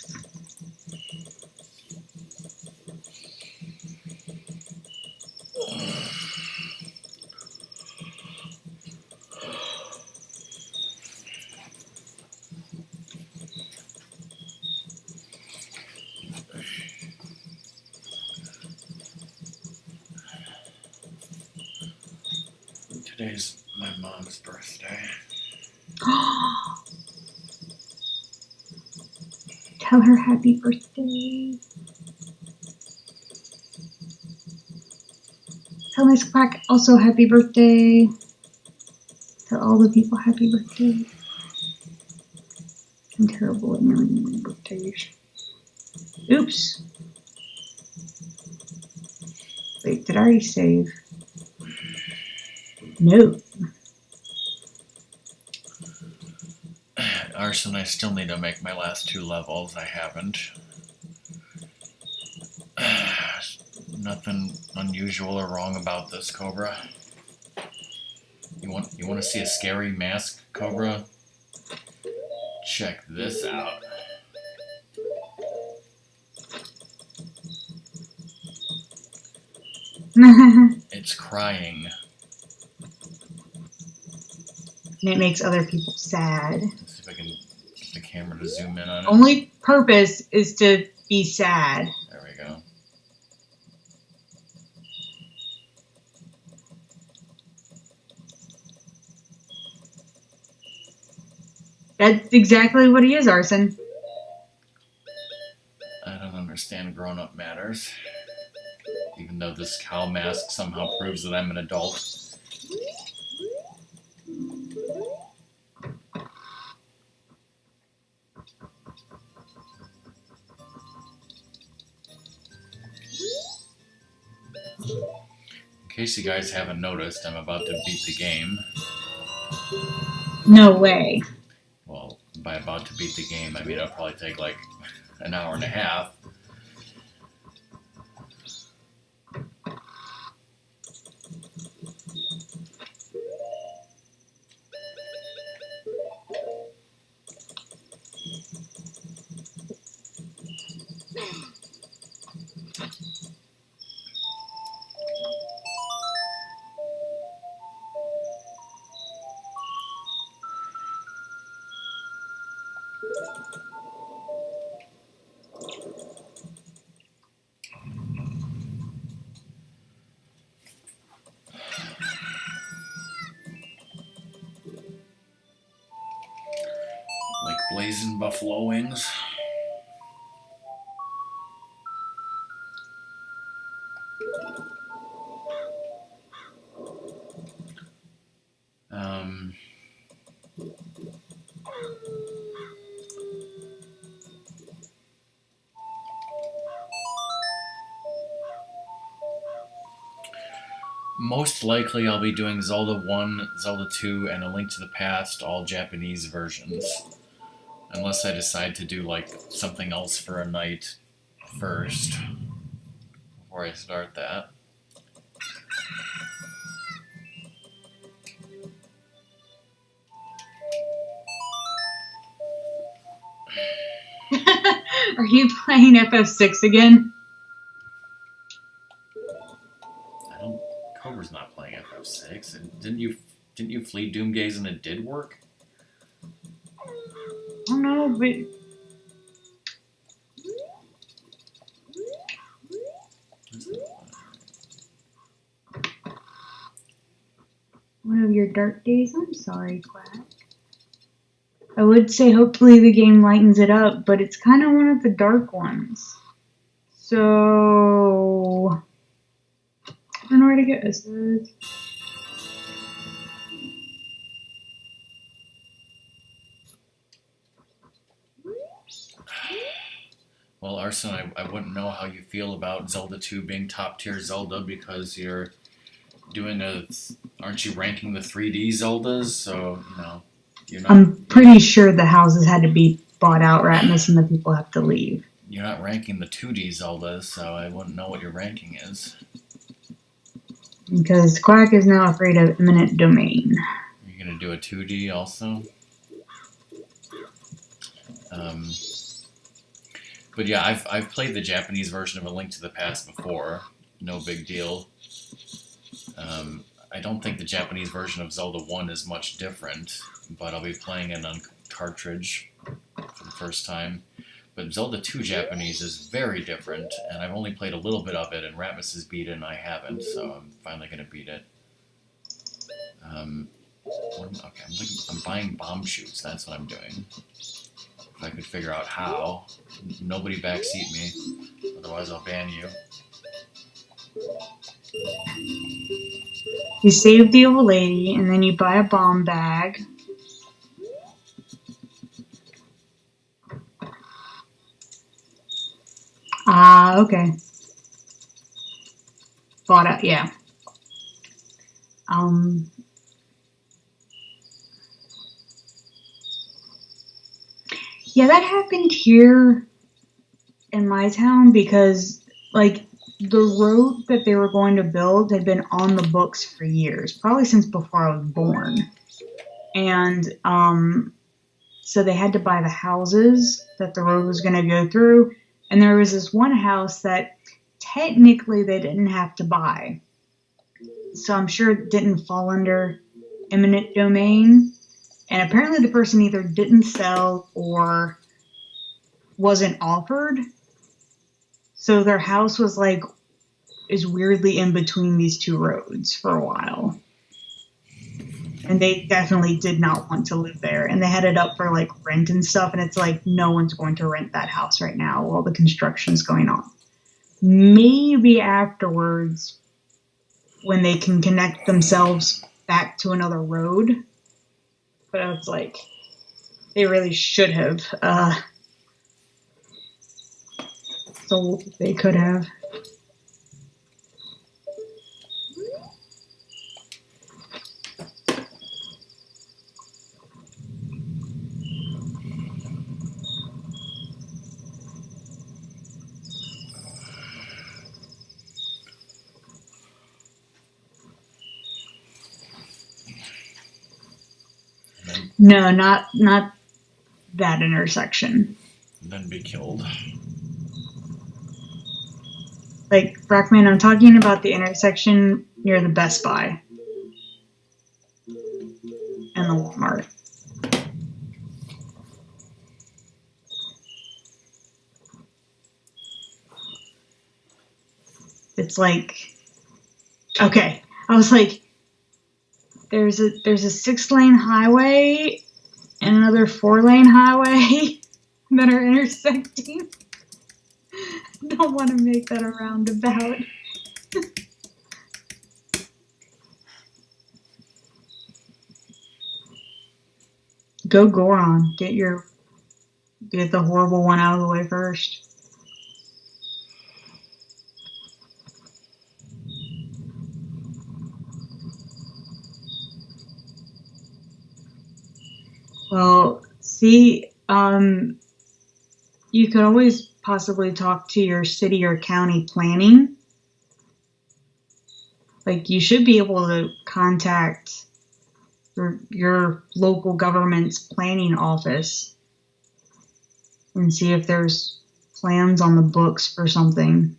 Today's my mom's birthday. Tell her happy birthday. Tell Miss Quack also happy birthday. Tell all the people happy birthday. I'm terrible at knowing birthdays. Oops. Wait, did I already save? No. Arson, I still need to make my last 2 levels. I haven't. Nothing unusual or wrong about this, Cobra. You want to see a scary mask, Cobra? Check this out. It's crying. And it makes other people sad. Let's see if I can get the camera to zoom in on it. Only purpose is to be sad. There we go. That's exactly what he is, Arson. I don't understand grown-up matters. Even though this cow mask somehow proves that I'm an adult. In case you guys haven't noticed, I'm about to beat the game. No way. Well, by about to beat the game, I mean it'll probably take like an hour and a half. Like blazing buffalo wings. Most likely I'll be doing Zelda 1, Zelda 2, and A Link to the Past, all Japanese versions. Unless I decide to do like something else for a night first before I start that. Are you playing FF6 again? I don't. Cobra's not playing FF6. And didn't you flee Doomgaze and it did work? I don't know, but one of your dark days? I'm sorry, Quack. I would say hopefully the game lightens it up, but it's kind of one of the dark ones. So I don't know where to get this. Well, Arson, I wouldn't know how you feel about Zelda 2 being top tier Zelda because you're doing aren't you ranking the 3D Zeldas? So, you're not. I'm pretty sure the houses had to be bought out, Ratmus, and the people have to leave. You're not ranking the 2D Zeldas, so I wouldn't know what your ranking is. Because Quack is now afraid of eminent domain. Are you going to do a 2D also? But yeah, I've played the Japanese version of A Link to the Past before. No big deal. I don't think the Japanese version of Zelda 1 is much different, but I'll be playing it on cartridge for the first time. But Zelda 2 Japanese is very different, and I've only played a little bit of it, and Ratmus has beat it, and I haven't, so I'm finally going to beat it. I'm buying bomb shoots, that's what I'm doing. If I could figure out how. Nobody backseat me, otherwise I'll ban you. You save the old lady, and then you buy a bomb bag. Ah, okay. thought out. Yeah. Um, yeah, that happened here in my town because, like, the road that they were going to build had been on the books for years, probably since before I was born. And so they had to buy the houses that the road was going to go through. And there was this one house that technically they didn't have to buy. So I'm sure it didn't fall under eminent domain. And apparently the person either didn't sell or wasn't offered. So their house was like, is weirdly in between these two roads for a while. And they definitely did not want to live there. And they had it up for like rent and stuff. And it's like, no one's going to rent that house right now while the construction's going on. Maybe afterwards, when they can connect themselves back to another road. But it's like, they really should have sold if they could have. No, not that intersection. Then be killed. Like, Rockman, I'm talking about the intersection near the Best Buy and the Walmart. It's like, okay, I was like, there's a 6-lane highway and another 4-lane highway that are intersecting. I don't want to make that a roundabout. Go Goron. Get the horrible one out of the way first. Well, see, you could always possibly talk to your city or county planning. Like, you should be able to contact your local government's planning office and see if there's plans on the books for something.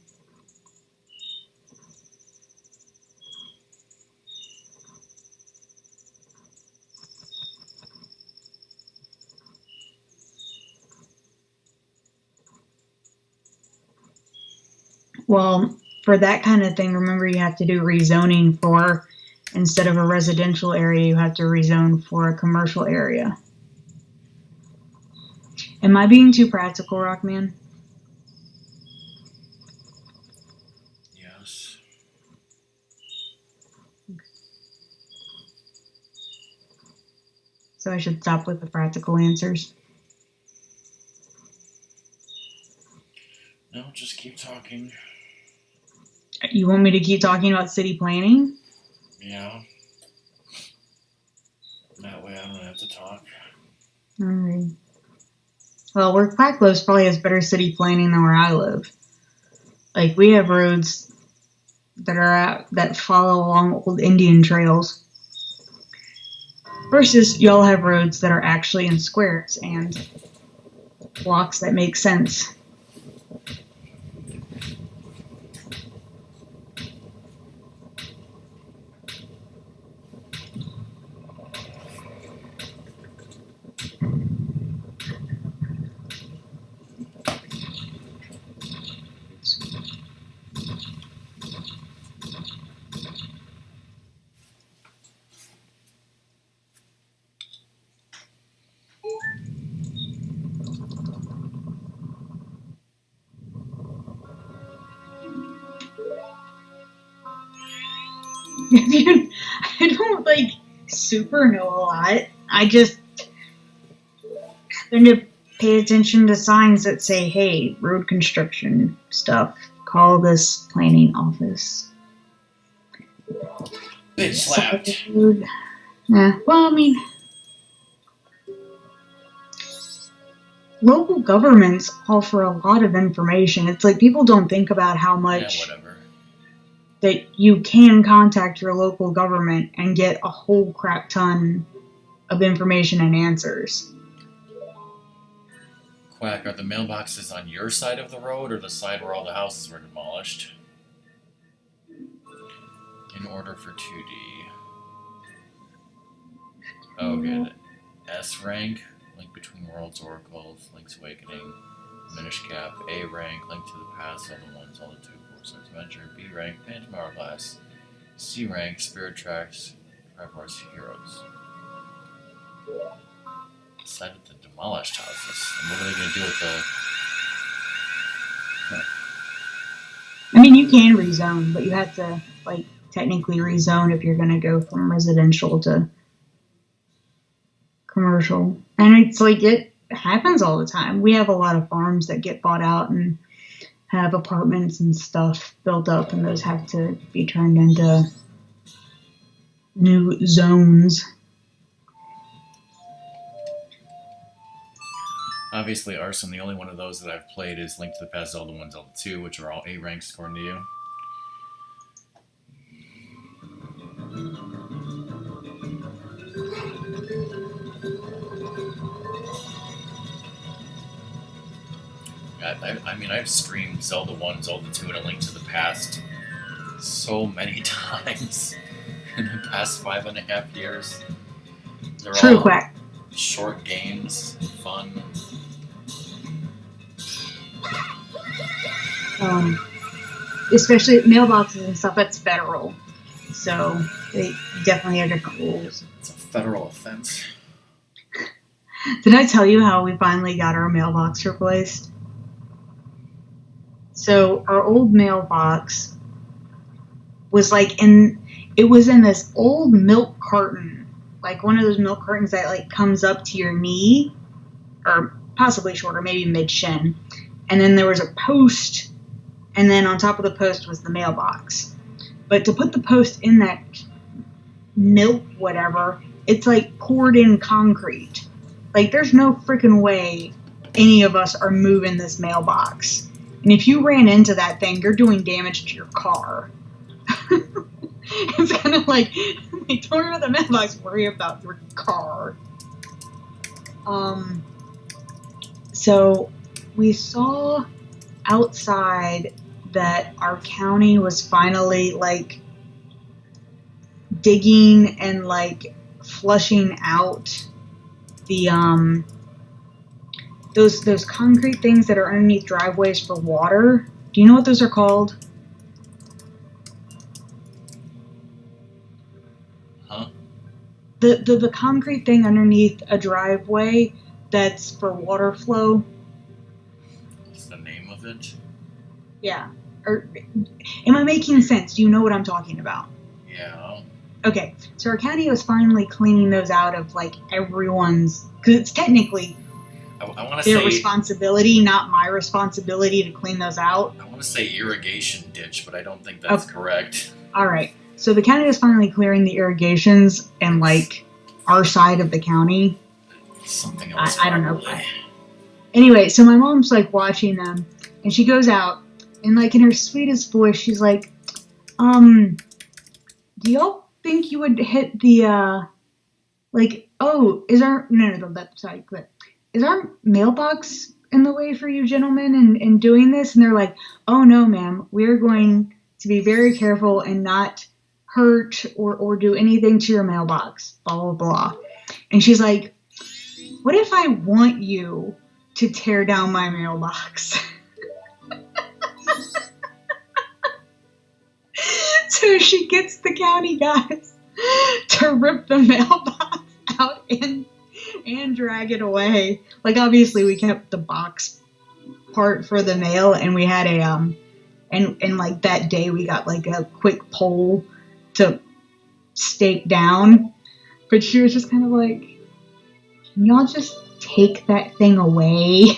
Well, for that kind of thing, remember you have to do rezoning for, instead of a residential area, you have to rezone for a commercial area. Am I being too practical, Rockman? Yes. So I should stop with the practical answers. No, just keep talking. You want me to keep talking about city planning? Yeah. That way I don't have to talk. Alright. Well, where Quack lives probably has better city planning than where I live. Like, we have roads that follow along old Indian trails. Versus y'all have roads that are actually in squares and blocks that make sense. I don't like super know a lot. I just happen to pay attention to signs that say, hey, road construction stuff. Call this planning office. Bitch slapped. Yeah. Well, I mean, local governments offer a lot of information. It's like people don't think about how Yeah, much whatever. that you can contact your local government and get a whole crap ton of information and answers. Quack, are the mailboxes on your side of the road or the side where all the houses were demolished? In order for 2D. Oh, good. S rank, Link Between Worlds, Oracles, Link's Awakening, Minish Cap, A rank, Link to the Past, Zelda 1, Zelda 2, Force Adventure, B rank, Phantom Hourglass, C rank, Spirit Tracks, Triforce Heroes. Side of the demolished houses. And what are they going to do with the... I mean, you can rezone, but you have to, like, technically rezone if you're going to go from residential to commercial. And it's like, it happens all the time. We have a lot of farms that get bought out and have apartments and stuff built up, and those have to be turned into new zones. Obviously, Arson, the only one of those that I've played is Link to the Past, Zelda 1, Zelda 2, which are all A ranks according to you. I mean, I've streamed Zelda 1, Zelda 2, and A Link to the Past so many times in the past 5.5 years. They're True, all Quack. short games, fun. Especially mailboxes and stuff, that's federal. So they definitely have different rules. It's a federal offense. Did I tell you how we finally got our mailbox replaced? So our old mailbox was it was in this old milk carton, like one of those milk cartons that like comes up to your knee, or possibly shorter, maybe mid shin. And then there was a post, and then on top of the post was the mailbox. But to put the post in that milk whatever, it's like poured in concrete. Like there's no freaking way any of us are moving this mailbox. And if you ran into that thing, you're doing damage to your car. It's kind of like, don't worry about the mailbox, worry about your car. So we saw outside that our county was finally like digging and like flushing out the those concrete things that are underneath driveways for water. Do you know what those are called? Huh? The concrete thing underneath a driveway that's for water flow. What's the name of it? Yeah. Or am I making sense? Do you know what I'm talking about? Yeah. Okay, so our county was finally cleaning those out of like everyone's, because it's technically I want to their say responsibility, not my responsibility to clean those out. I want to say irrigation ditch, but I don't think that's correct. All right, so the county was finally clearing the irrigations and like our side of the county. Something else. I don't know. Anyway, so my mom's like watching them, and she goes out, and like in her sweetest voice, she's like, do y'all think you would hit the, like, oh, is our, no, that's sorry, but is our mailbox in the way for you gentlemen in doing this? And they're like, oh no, ma'am, we're going to be very careful and not hurt or do anything to your mailbox, blah, blah, blah. And she's like, what if I want you to tear down my mailbox? So she gets the county guys to rip the mailbox out and drag it away. Like obviously we kept the box part for the mail, and we had a and like that day we got like a quick pole to stake down. But she was just kind of like, can y'all just take that thing away?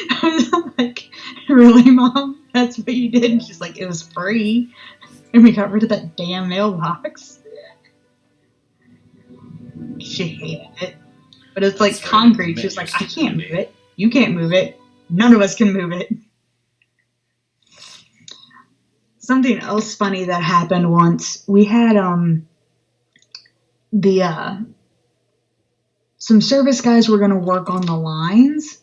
I was like, really, Mom? That's what you did. And she's like, it was free. And we got rid of that damn mailbox. She hated it. But it's like That's right. concrete. She was like, I can't move it. You can't move it. None of us can move it. Something else funny that happened once. We had the some service guys were going to work on the lines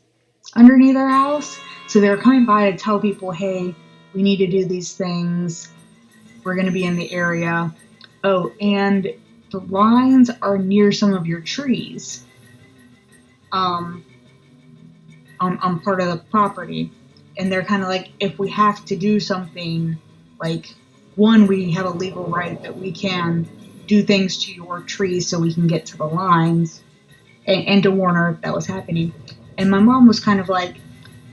underneath our house. So they were coming by to tell people, hey, we need to do these things. We're going to be in the area. Oh, and the lines are near some of your trees on part of the property. And they're kind of like, if we have to do something, like, one, we have a legal right that we can do things to your trees so we can get to the lines, and to warn her if that was happening. And my mom was kind of like,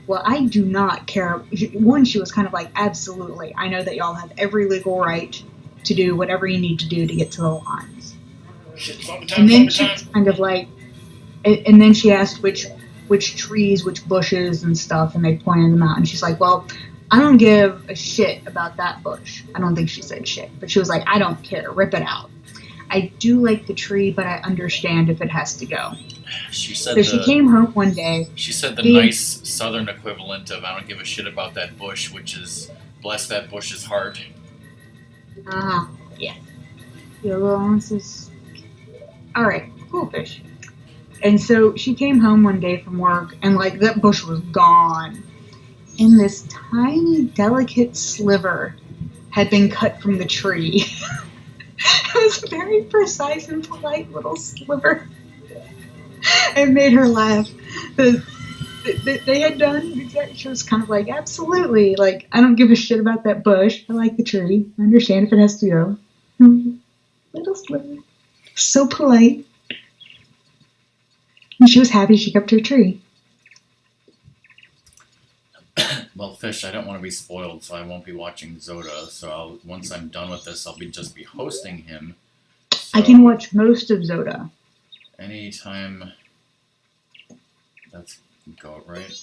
well, I do not care. One, she was kind of like, absolutely. I know that y'all have every legal right to do whatever you need to do to get to the lines. And then she was kind of like, and then she asked which trees, which bushes and stuff, and they pointed them out. And she's like, well, I don't give a shit about that bush. I don't think she said shit, but she was like, I don't care. Rip it out. I do like the tree, but I understand if it has to go. She said so she came home one day. She said the nice southern equivalent of I don't give a shit about that bush, which is bless that bush's heart. Yeah. Alright, cool fish. And so she came home one day from work, and like that bush was gone. And this tiny, delicate sliver had been cut from the tree. It was a very precise and polite little sliver. It made her laugh. They had done exactly. She was kind of like, absolutely. Like, I don't give a shit about that bush. I like the tree. I understand if it has to go. Little sliver. So polite. And she was happy she kept her tree. Well, Fish, I don't want to be spoiled, so I won't be watching Zoda. So once I'm done with this, I'll just be hosting him. So I can watch most of Zoda. Anytime. That's go right.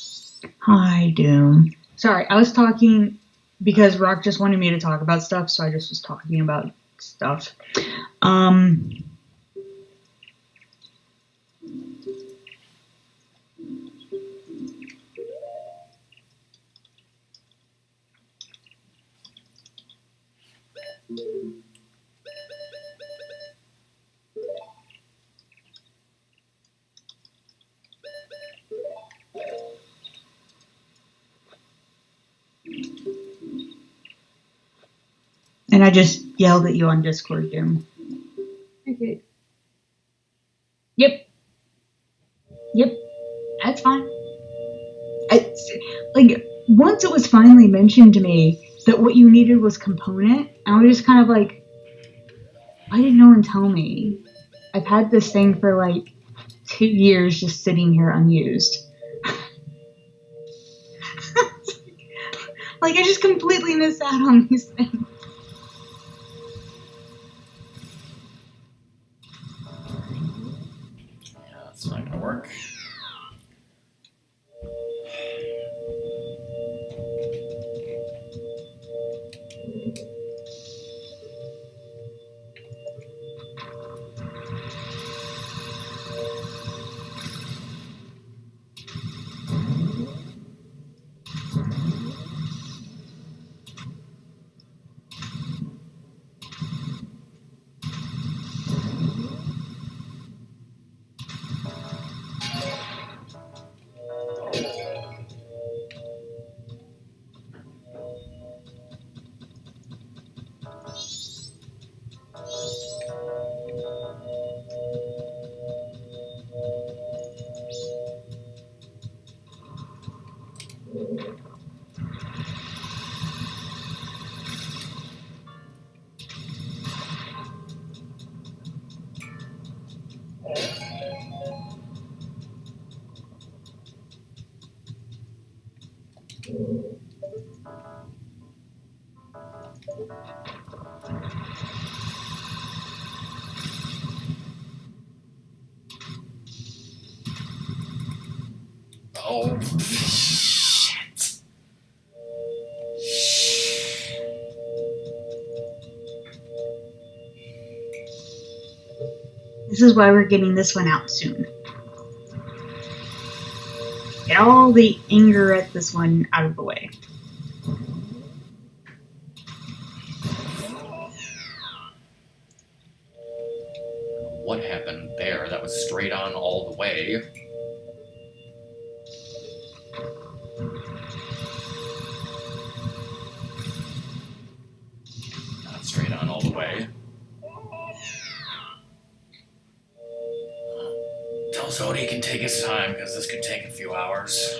Hi, Doom. Sorry, I was talking because Rock just wanted me to talk about stuff, so I just was talking about stuff. And I just yelled at you on Discord, Doom. Okay. Yep. That's fine. Like, once it was finally mentioned to me that what you needed was component, I was just kind of like, why did no one tell me? I've had this thing for like 2 years just sitting here unused. Like, I just completely missed out on these things. Yeah, that's not gonna work. Oh, shit. This is why we're getting this one out soon. Get all the anger at this one out of the way. What happened there? That was straight on all the way. Not straight on all the way. Tell Zodi he can take his time, because this could take a few hours.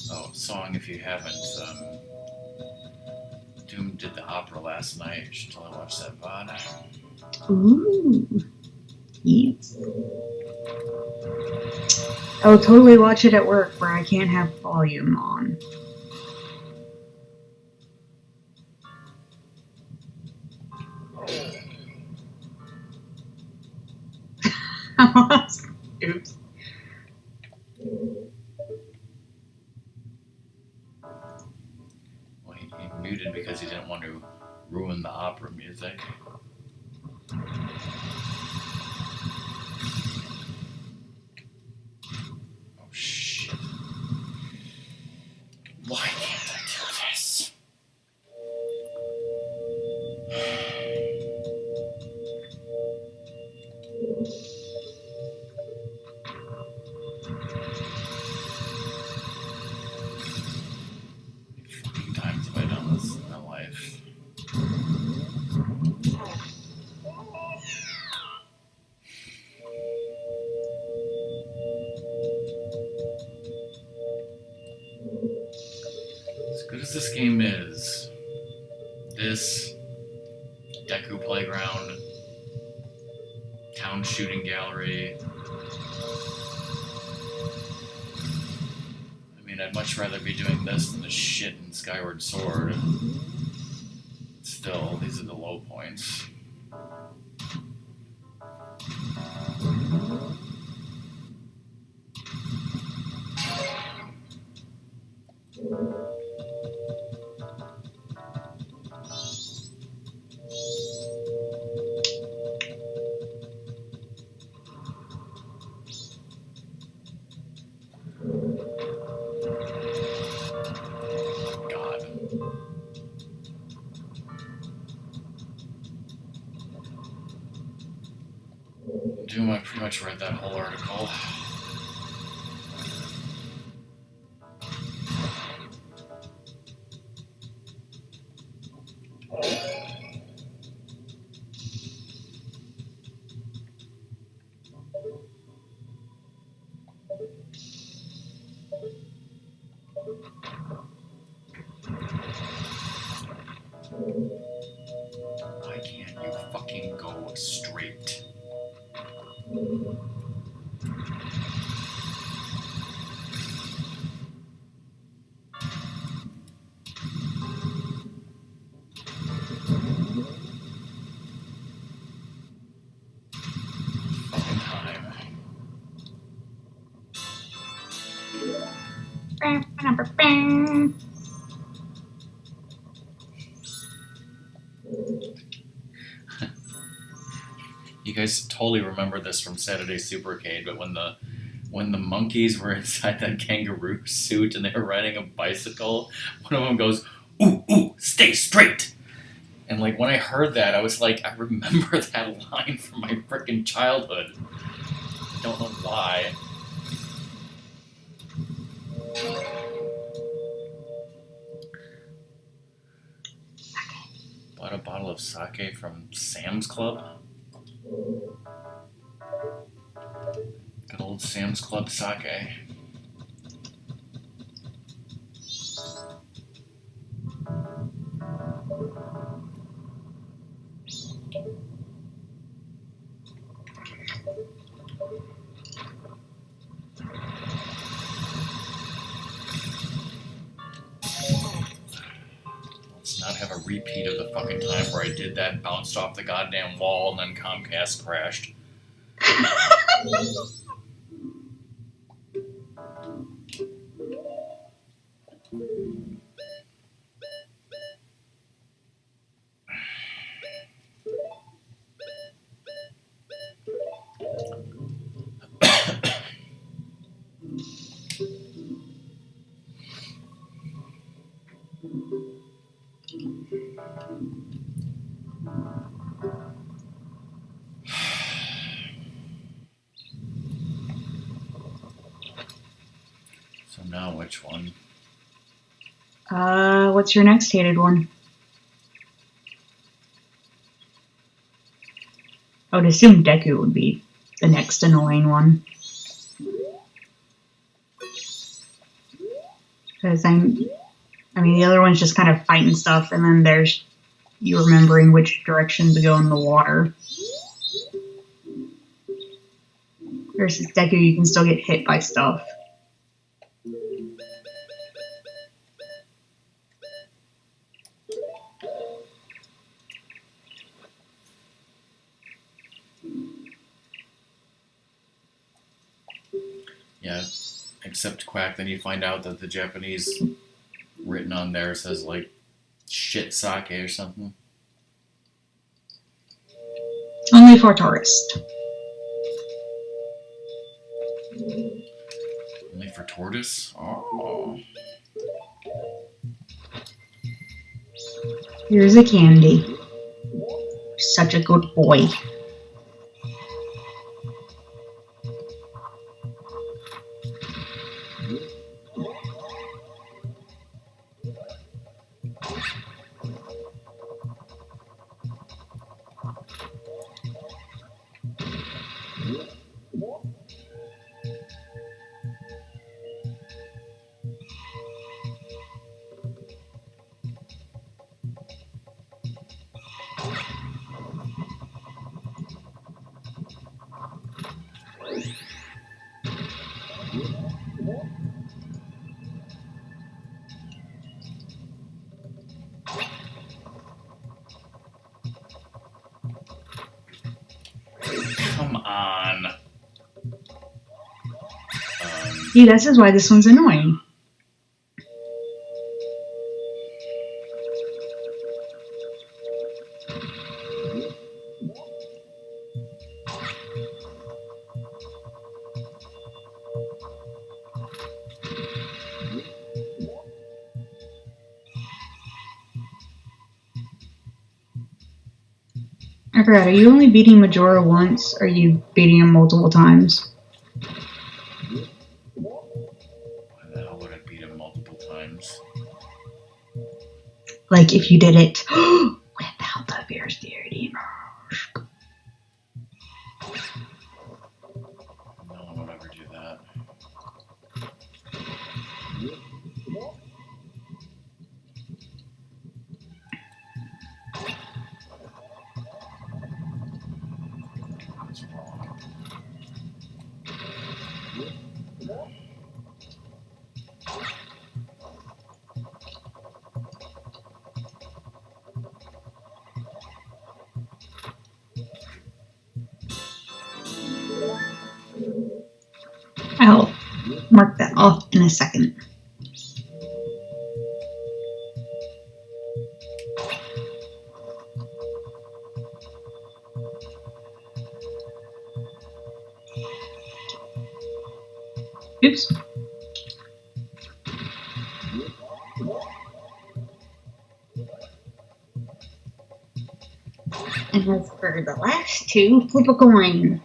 Oh, song if you haven't. Doom did the opera last night. You should totally watch that VOD. Ooh. Yes. I'll totally watch it at work where I can't have volume on. Oops. Well, he muted because he didn't want to ruin the opera music. Oh shit. Why can't I do this? How many times have I done this in my life? As good as this game is, this Deku Playground, Town Shooting Gallery, I mean, I'd much rather be doing this than the shit in Skyward Sword. Still, these are the low points. God. Doom, I pretty much read that whole article. Why can't you fucking go straight? Fucking time. You guys totally remember this from Saturday Supercade, but when the monkeys were inside that kangaroo suit and they were riding a bicycle, one of them goes, "Ooh, ooh, stay straight." And like when I heard that, I was like, I remember that line from my freaking childhood. I don't know why. Bought a bottle of sake from Sam's Club. Sam's Club sake. Let's not have a repeat of the fucking time where I did that, bounced off the goddamn wall, and then Comcast crashed. So now which one? What's your next hated one? I would assume Deku would be the next annoying one. Because I mean, the other one's just kind of fighting stuff, and then there's you remembering which direction to go in the water. Versus Deku, you can still get hit by stuff. Yeah, except Quack, then you find out that the Japanese written on there says like shit sake or something. Only for tourists. Only for tortoise? Oh. Here's a candy. Such a good boy. Come on. See, this is why this one's annoying. I forgot, are you only beating Majora once, or are you beating him multiple times? Why the hell would I beat him multiple times? Like, if you did it without the fierce-deity mask. No one would ever do that. What's wrong? I'll mark that off in a second. Oops. And as for the last two, flip a coin.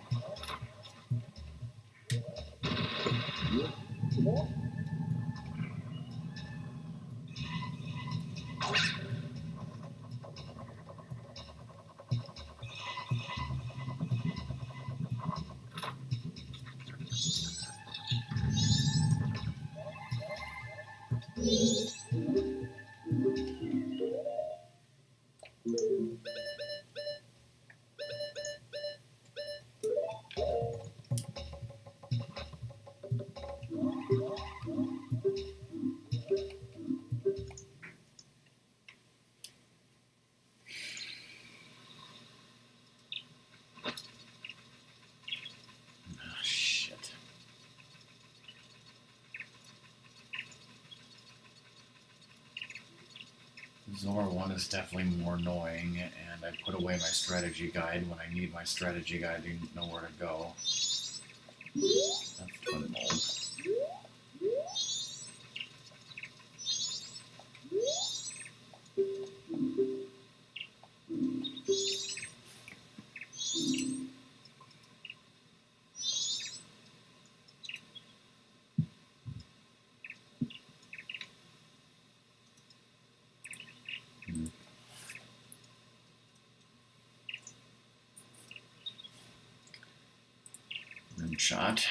Shit. Zora 1 is definitely more annoying, and I put away my strategy guide when I need my strategy guide to know where to go. That's twin mold. Shot.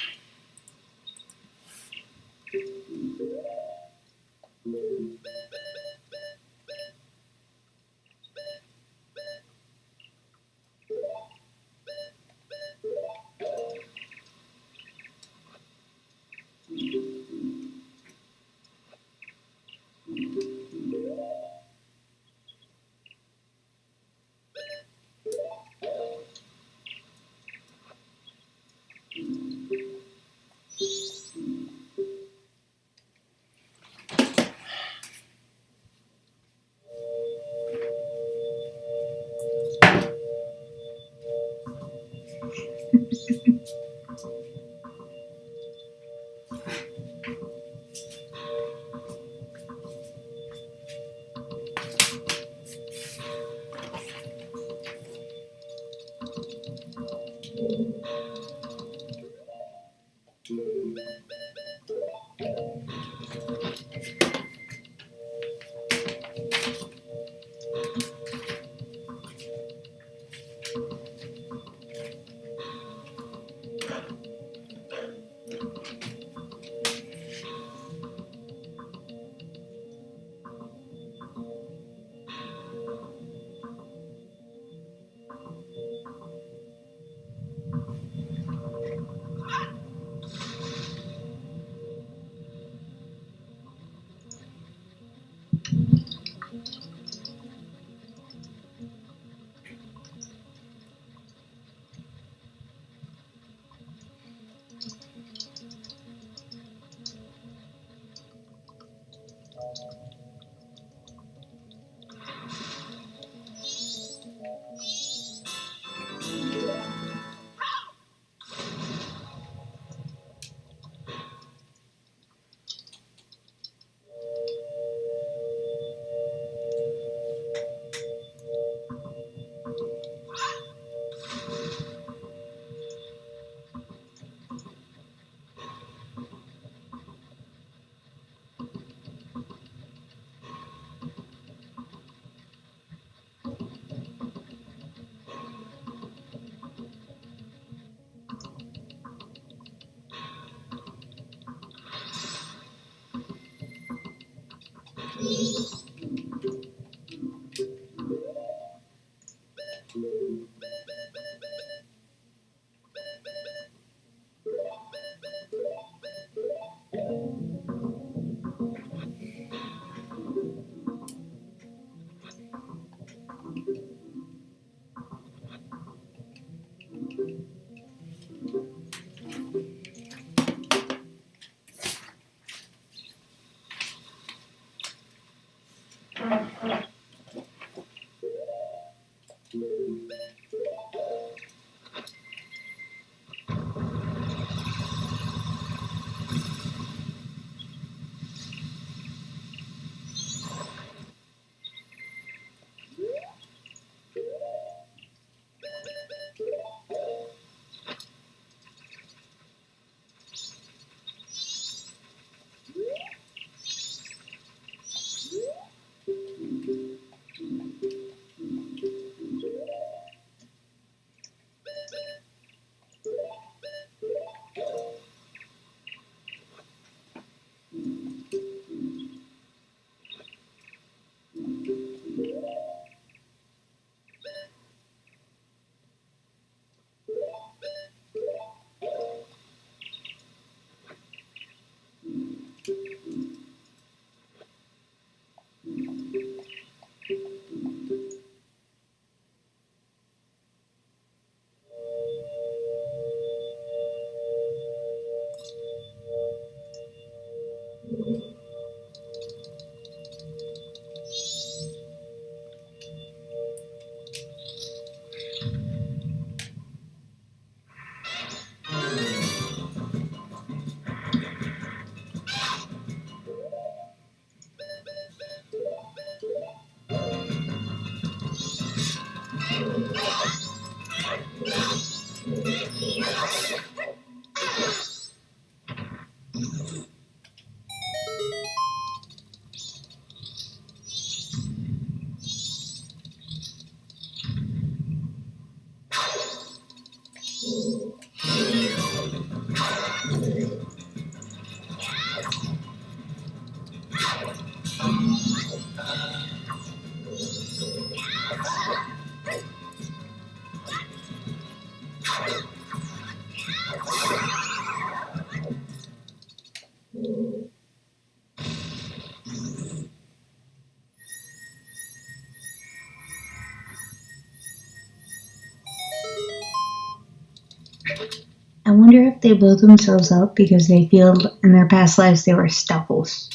I wonder if they blow themselves up because they feel in their past lives they were Stuffles.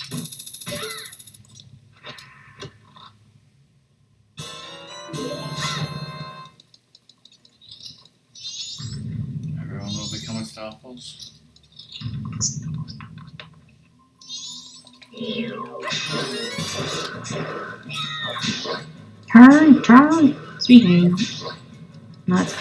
Everyone will become Stoffels. Turn. Speaking. Not.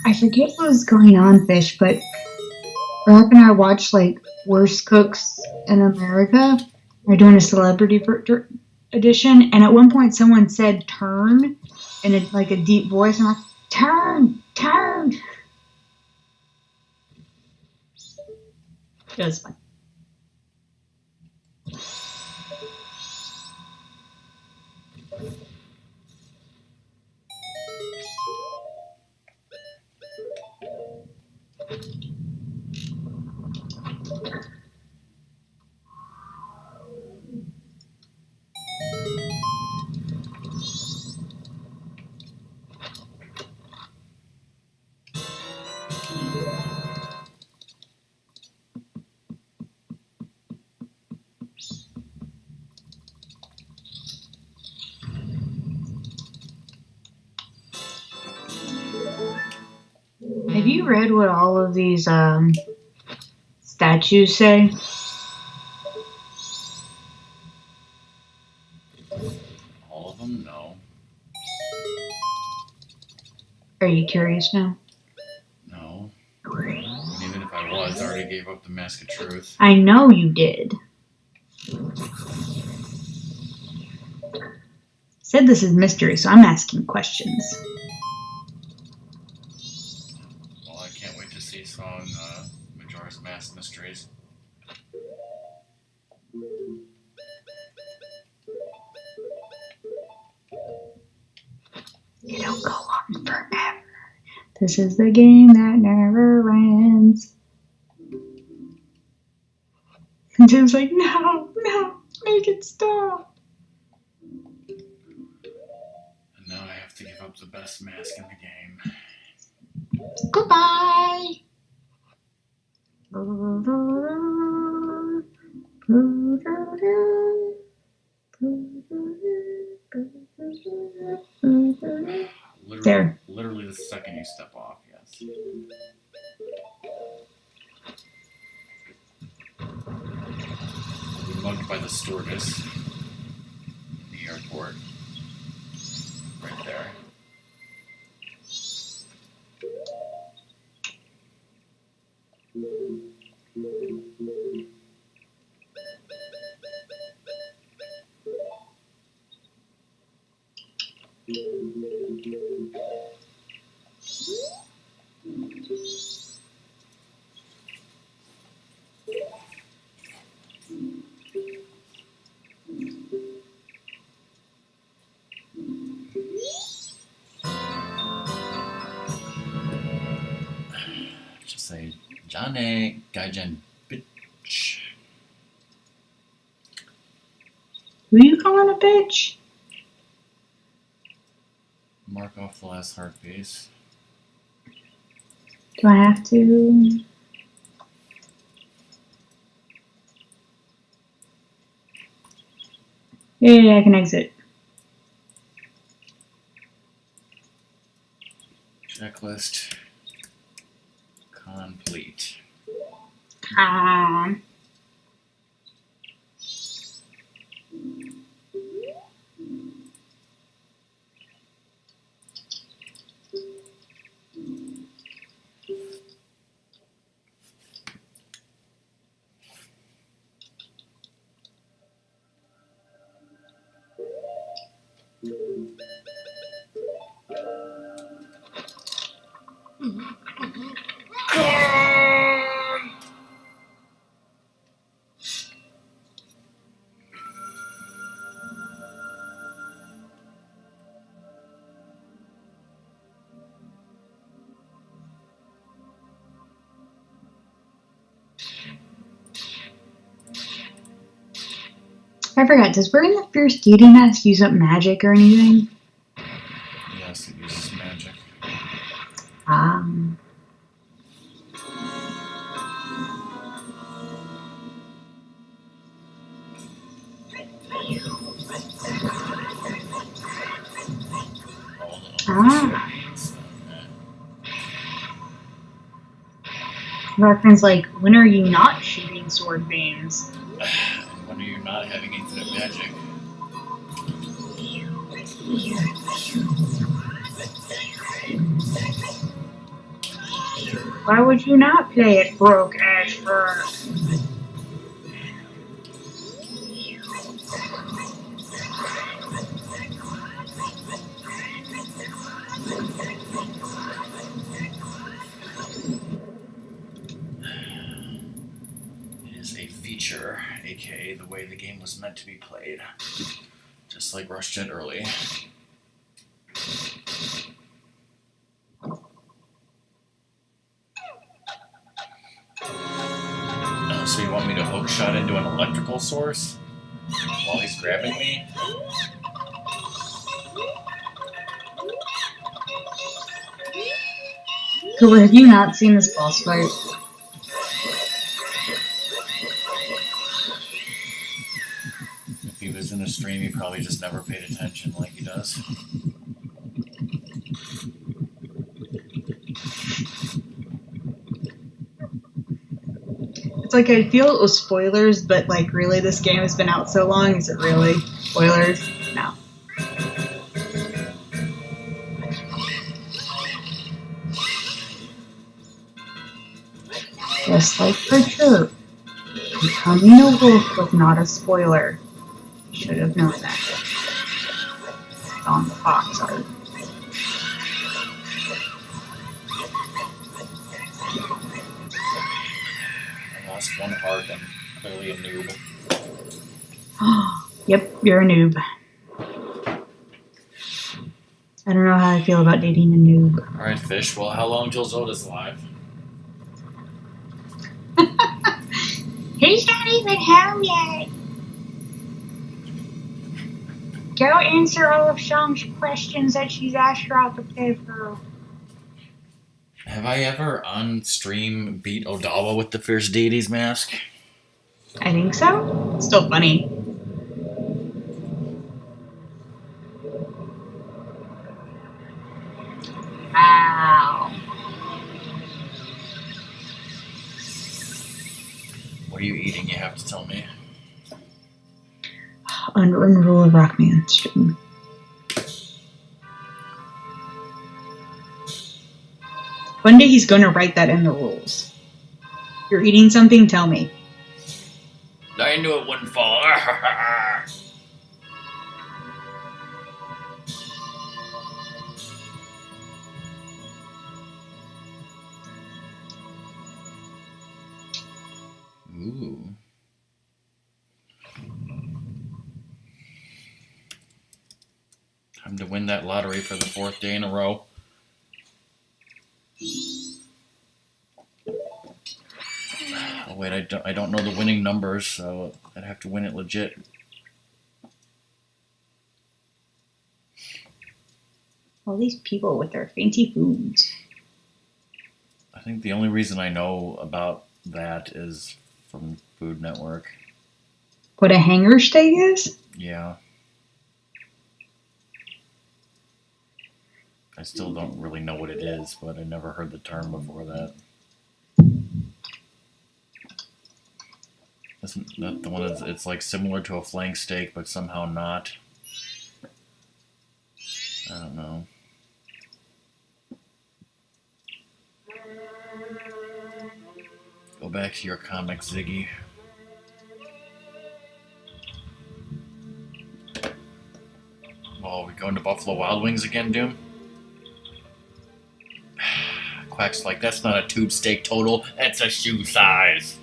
I forget what was going on, Fish, but Rock and I watched like Worst Cooks in America. They're doing a celebrity edition, and at one point someone said "turn" in like a deep voice, and I'm like, "Turn." It was fun. Have you read what all of these statues say? All of them? No. Are you curious now? No. And even if I was, I already gave up the Mask of Truth. I know you did. Said this is mystery, so I'm asking questions. Well, I can't wait to see song Majora's Mask Mysteries. It'll go on forever. This is the game that never ends. And Tim's like, no, make it stop. And now I have to give up the best mask in the game. Goodbye. There. Literally the second you step off, yes. I'll be mugged by the stewardess in the airport. Right there. Just say, Johnny, Gaijin, bitch. Who you calling a bitch? Mark off the last heart piece. Do I have to? Yeah, I can exit. Checklist complete. Um, I forgot. Does wearing the fierce deity mask use up magic or anything? Yes, it uses magic. Um, ah. Reference like, when are you not shooting sword beams? And when are you not having infinite magic? Why would you not play it broke, Ashford? It is a feature, aka the way the game was meant to be played. Just like Rush did early. So you want me to hook shot into an electrical source while he's grabbing me? Cooper, have you not seen this boss fight? If he was in a stream, he probably just never paid attention like he does. It's like I feel it was spoilers, but like really this game has been out so long, is it really spoilers? No. Just like for sure. Becoming a wolf was not a spoiler. Should have known that. On the box art. I lost one heart and clearly a noob. Yep, you're a noob. I don't know how I feel about dating a noob. Alright, Fish. Well, how long till Zelda's live? He's not even home yet. Go answer all of Sean's questions that she's asked throughout the playthrough. Have I ever on stream beat Odawa with the Fierce Deity's mask? I think so. Still funny. Wow. What are you eating? You have to tell me. Unwritten rule of Rockman stream. One day he's gonna write that in the rules. You're eating something, tell me. I knew it wouldn't fall. Ooh. Time to win that lottery for the 4th day in a row. Oh wait, I don't know the winning numbers, so I'd have to win it legit. All these people with their fancy foods. I think the only reason I know about that is from Food Network. What a hanger steak is? Yeah. I still don't really know what it is, but I never heard the term before that. Isn't that the one that's it's like similar to a flank steak, but somehow not? I don't know. Go back to your comics, Ziggy. Oh, we going to Buffalo Wild Wings again, Doom? Quack's like, that's not a tube steak total, that's a shoe size.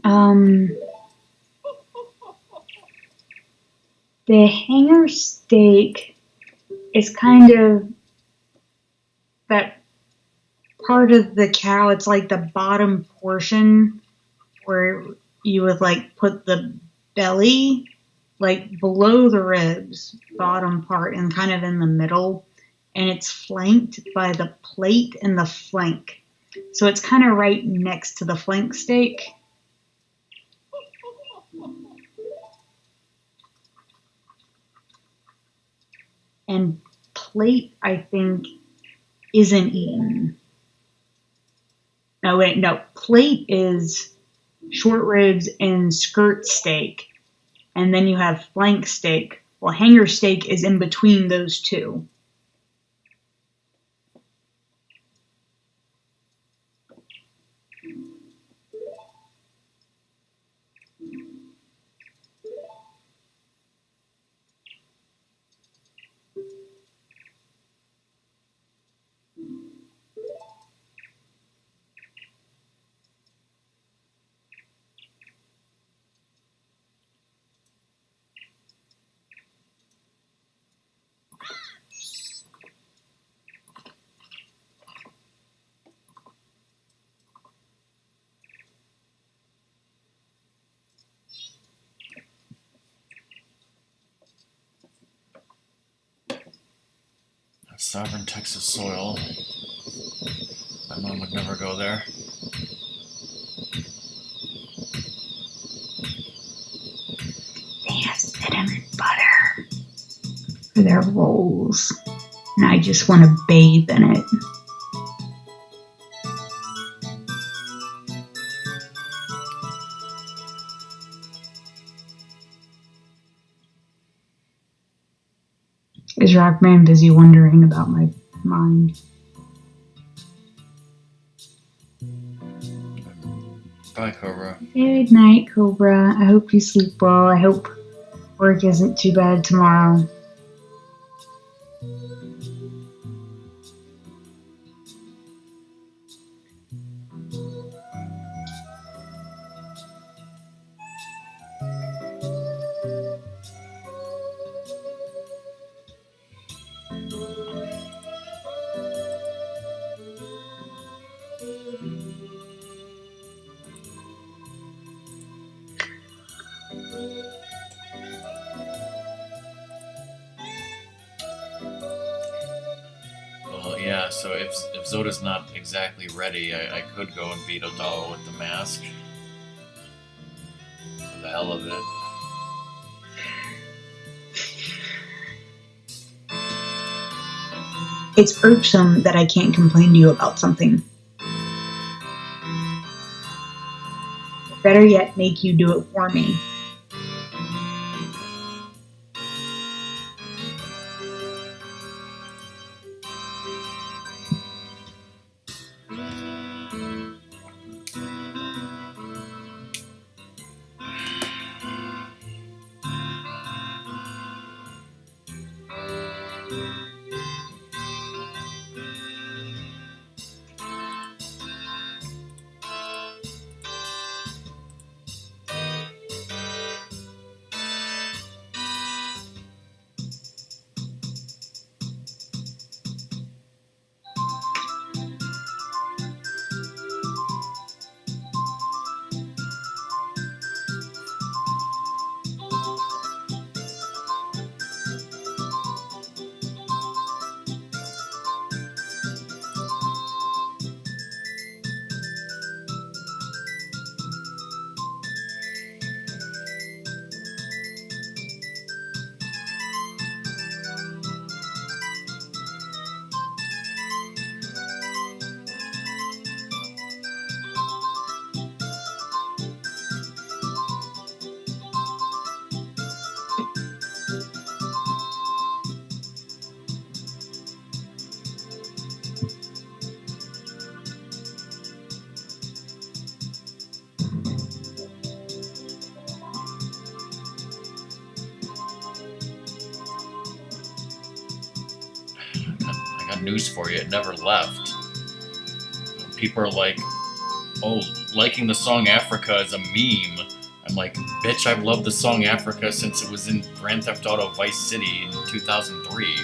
Um, the hanger steak is kind of that part of the cow. It's like the bottom portion where you would like put the belly like below the ribs, bottom part, and kind of in the middle. And it's flanked by the plate and the flank. So it's kind of right next to the flank steak. And plate, I think, isn't eaten. No, wait, no. Plate is short ribs and skirt steak. And then you have flank steak. Well, hanger steak is in between those two. Sovereign Texas soil. My mom would never go there. They have cinnamon butter for their rolls. And I just want to bathe in it. Is Rockman busy wondering about my mind? Bye, Cobra. Good night, Cobra. I hope you sleep well. I hope work isn't too bad tomorrow. Well, yeah, so if Zoda's not exactly ready, I could go and beat Odal with the mask. hell of it. It's irksome that I can't complain to you about something. Better yet, make you do it for me. I got news for you. It never left. People are like, oh, liking the song Africa is a meme. I'm like, bitch, I've loved the song Africa since it was in Grand Theft Auto Vice City in 2003.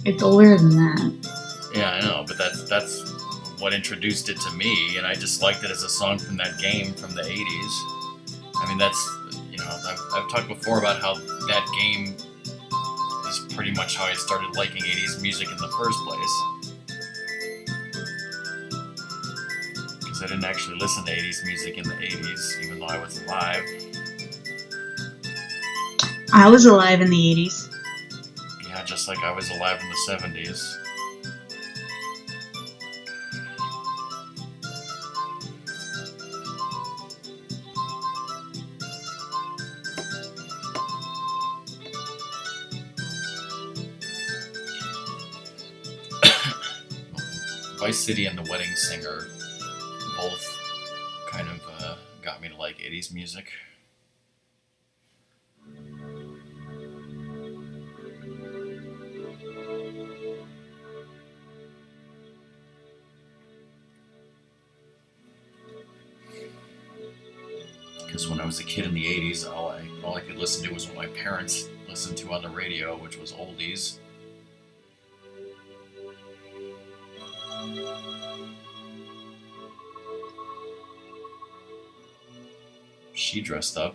It's older than that. Yeah, I know, but that's what introduced it to me, and I just liked it as a song from that game from the 80s. I mean, that's, I've talked before about how that game is pretty much how I started liking 80s music in the first place. Because I didn't actually listen to 80s music in the 80s, even though I was alive. I was alive in the 80s. Yeah, just like I was alive in the 70s. Vice City and The Wedding Singer both kind of got me to like 80s music. Because when I was a kid in the 80s, all I could listen to was what my parents listened to on the radio, which was oldies. She dressed up.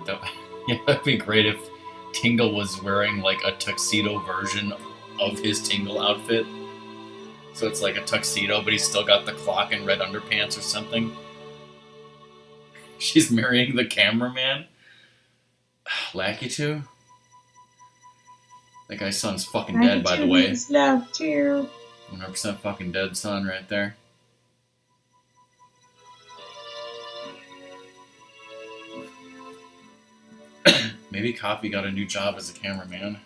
That'd be great if Tingle was wearing like a tuxedo version of his Tingle outfit. So it's like a tuxedo, but he's still got the clock and red underpants or something. She's marrying the cameraman. Lackey too? That guy's son's fucking dead, by the way. He's left too. 100% fucking dead son right there. Maybe Coffee got a new job as a cameraman.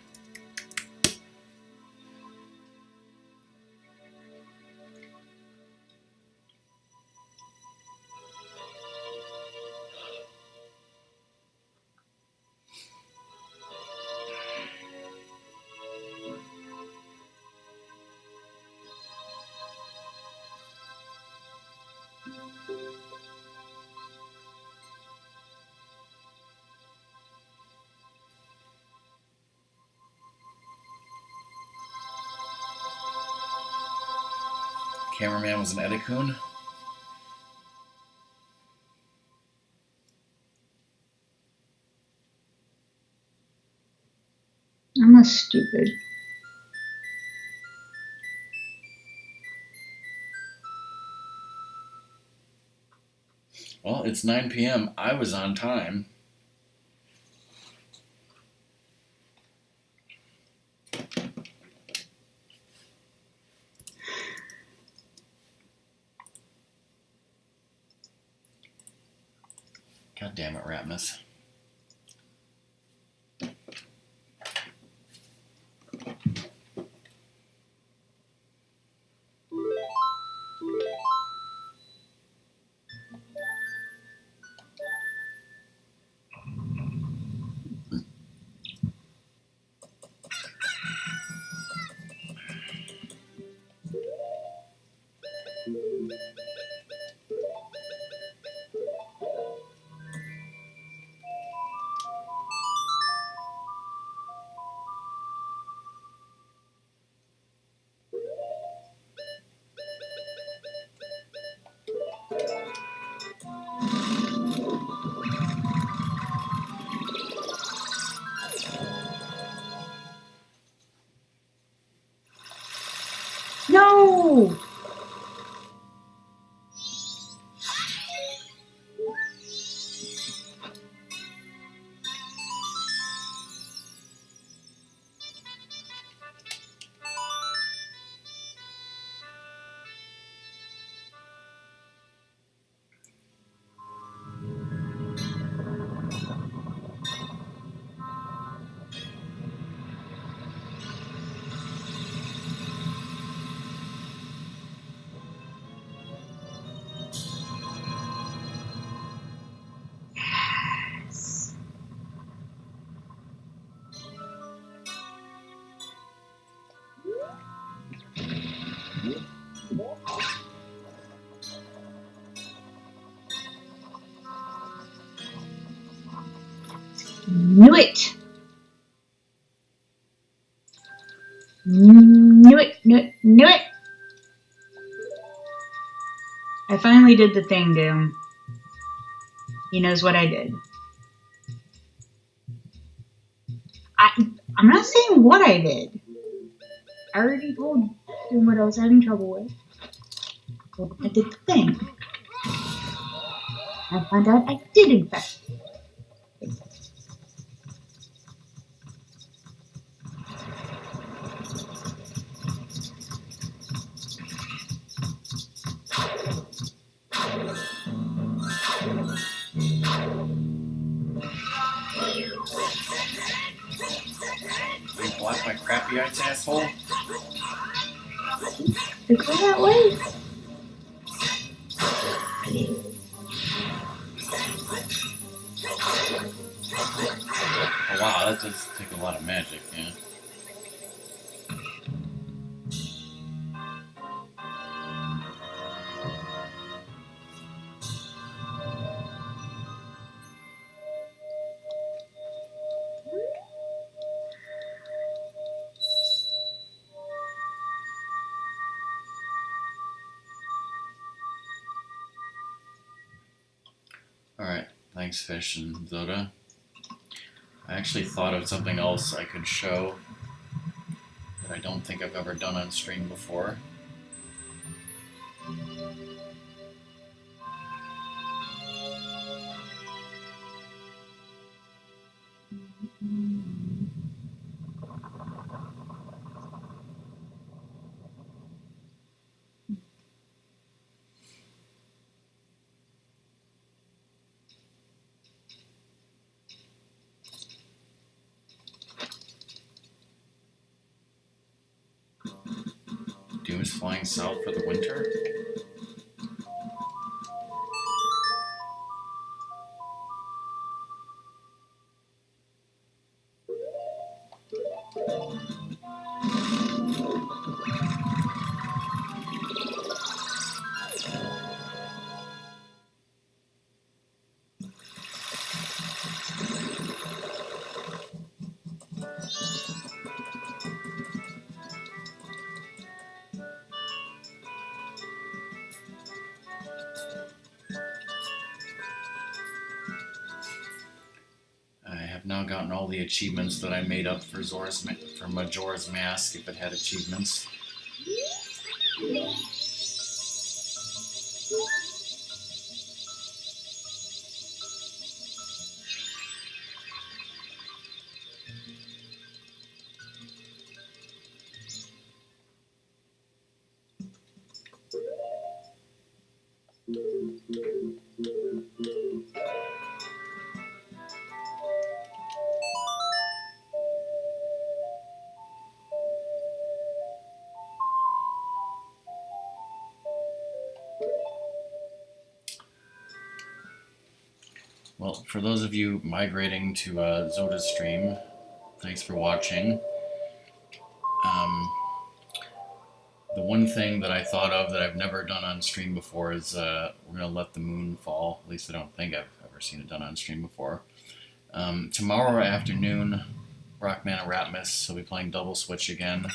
Cameraman was an Edikun. I'm a stupid. Well, it's 9 p.m. I was on time. God damn it, Ratmus. No! Yes. Knew it! Knew it! Knew it! Knew it! I finally did the thing to him. He knows what I did. I'm not saying what I did. I already told him what I was having trouble with. But I did the thing. I found out I did, in fact. You blocked my crappy ice, asshole. It's go that way. Oh wow, that does take a lot of magic, yeah. Alright, thanks Fish and Zoda. I actually thought of something else I could show that I don't think I've ever done on stream before. Doom is flying south for the winter? I have now gotten all the achievements that I made up for Majora's Mask, if it had achievements. Well, for those of you migrating to Zoda's stream, thanks for watching. Um, the one thing that I thought of that I've never done on stream before is we're going to let the moon fall. At least I don't think I've ever seen it done on stream before. Tomorrow afternoon, Rockman and Ratmus will be playing Double Switch again.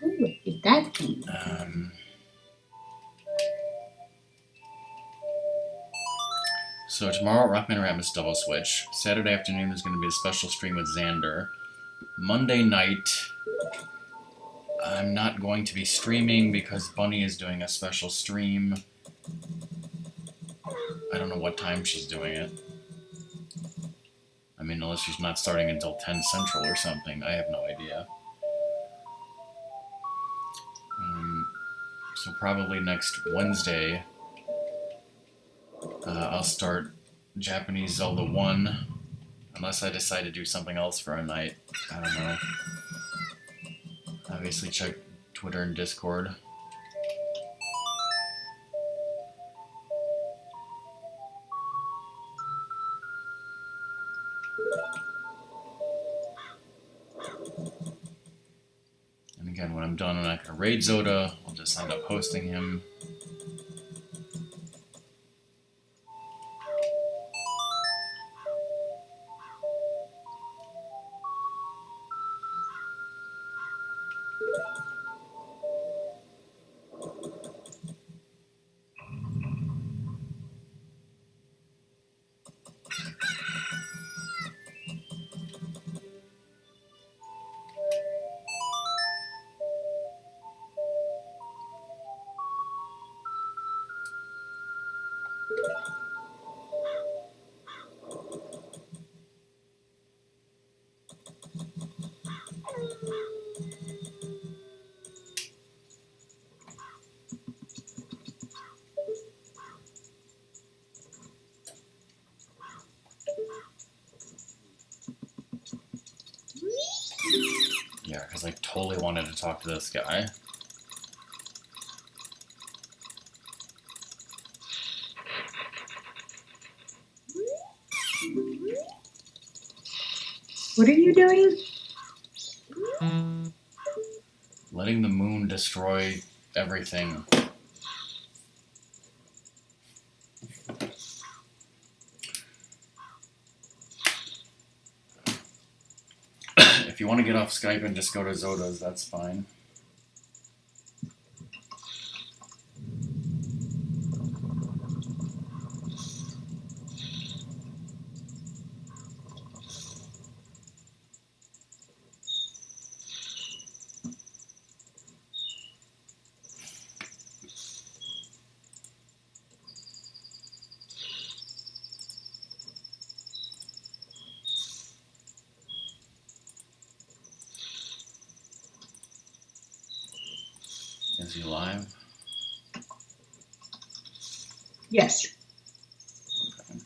Ooh, look at that thing. So tomorrow, Rockman and Ratmus Double Switch. Saturday afternoon is going to be a special stream with Xander. Monday night, I'm not going to be streaming because Bunny is doing a special stream. I don't know what time she's doing it. I mean, unless she's not starting until 10 Central or something. I have no idea. So probably next Wednesday, I'll start Japanese Zelda 1. Unless I decide to do something else for a night. I don't know. Obviously check Twitter and Discord. And again, when I'm done, I'm not going to raid Zoda. I'll just end up hosting him. Yeah, because I totally wanted to talk to this guy. What are you doing? Letting the moon destroy everything. If you want to get off Skype and just go to Zoda's, that's fine. Is he live? Yes. Okay.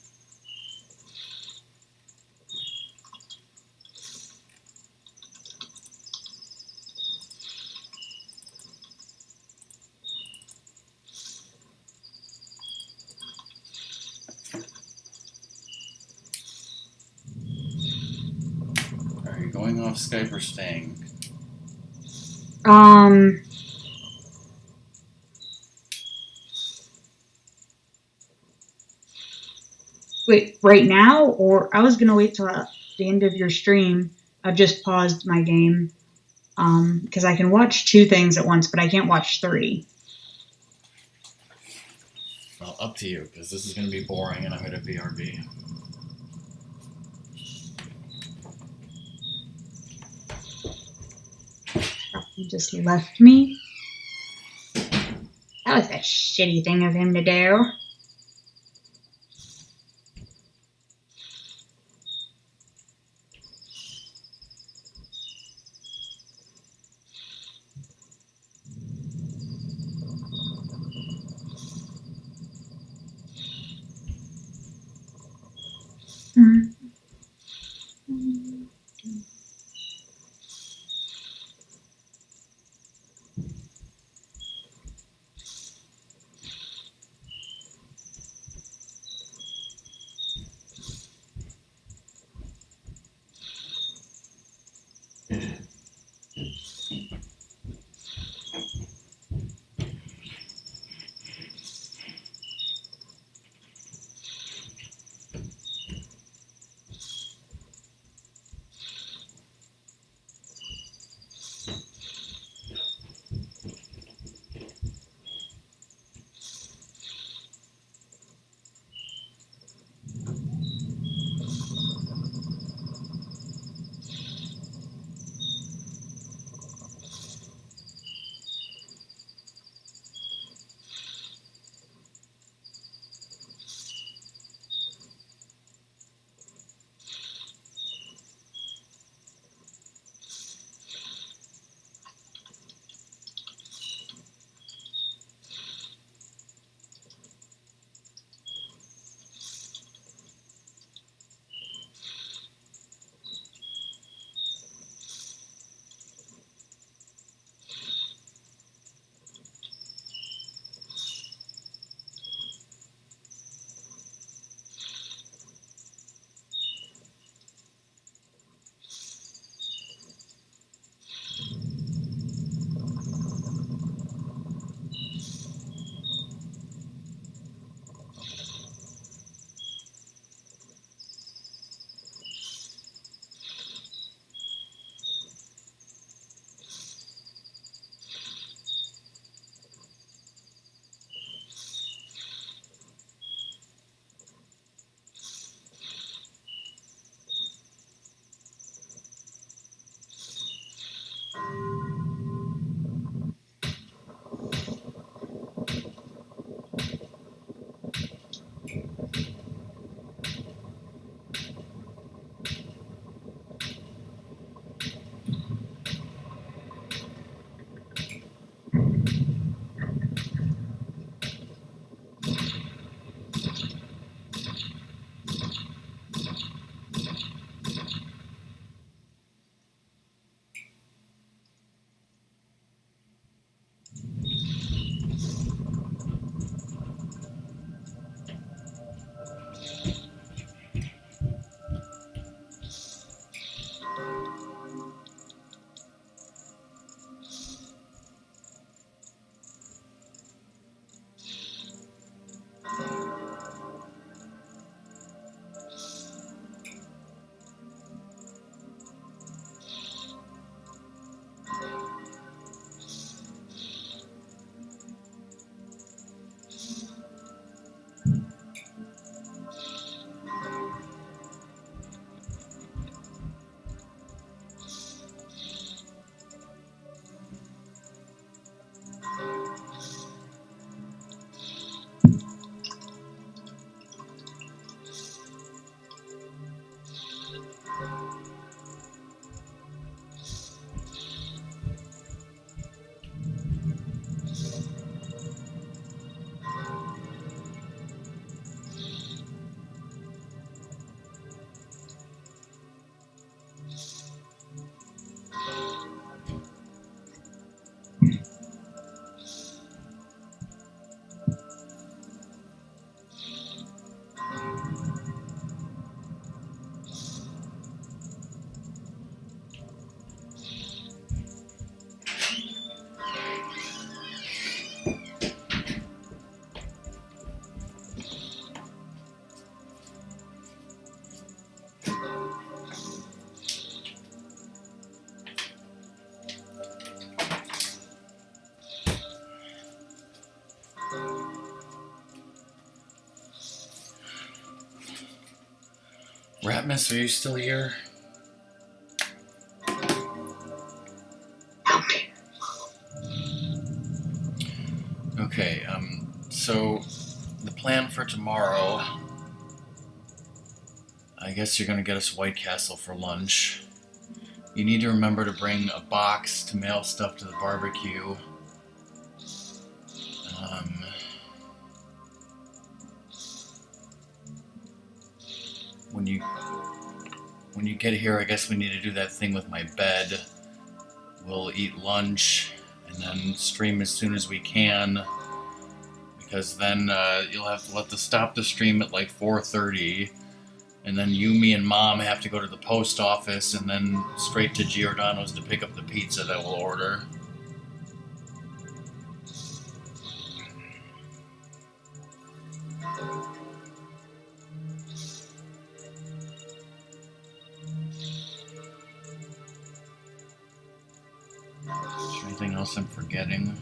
Are you going off Skype or staying? Wait, right now? Or I was gonna wait till the end of your stream. I've just paused my game. Because I can watch 2 things at once, but I can't watch 3. Well, up to you, because this is going to be boring and I'm going to BRB. He just left me. That was a shitty thing of him to do. Ratmus, are you still here? Okay, so the plan for tomorrow, I guess you're gonna get us White Castle for lunch. You need to remember to bring a box to mail stuff to the barbecue. Um, when you when you get here, I guess we need to do that thing with my bed. We'll eat lunch and then stream as soon as we can, because then you'll have to stop the stream at like 4:30, and then you, me, and Mom have to go to the post office and then straight to Giordano's to pick up the pizza that we'll order. Is there anything else I'm forgetting?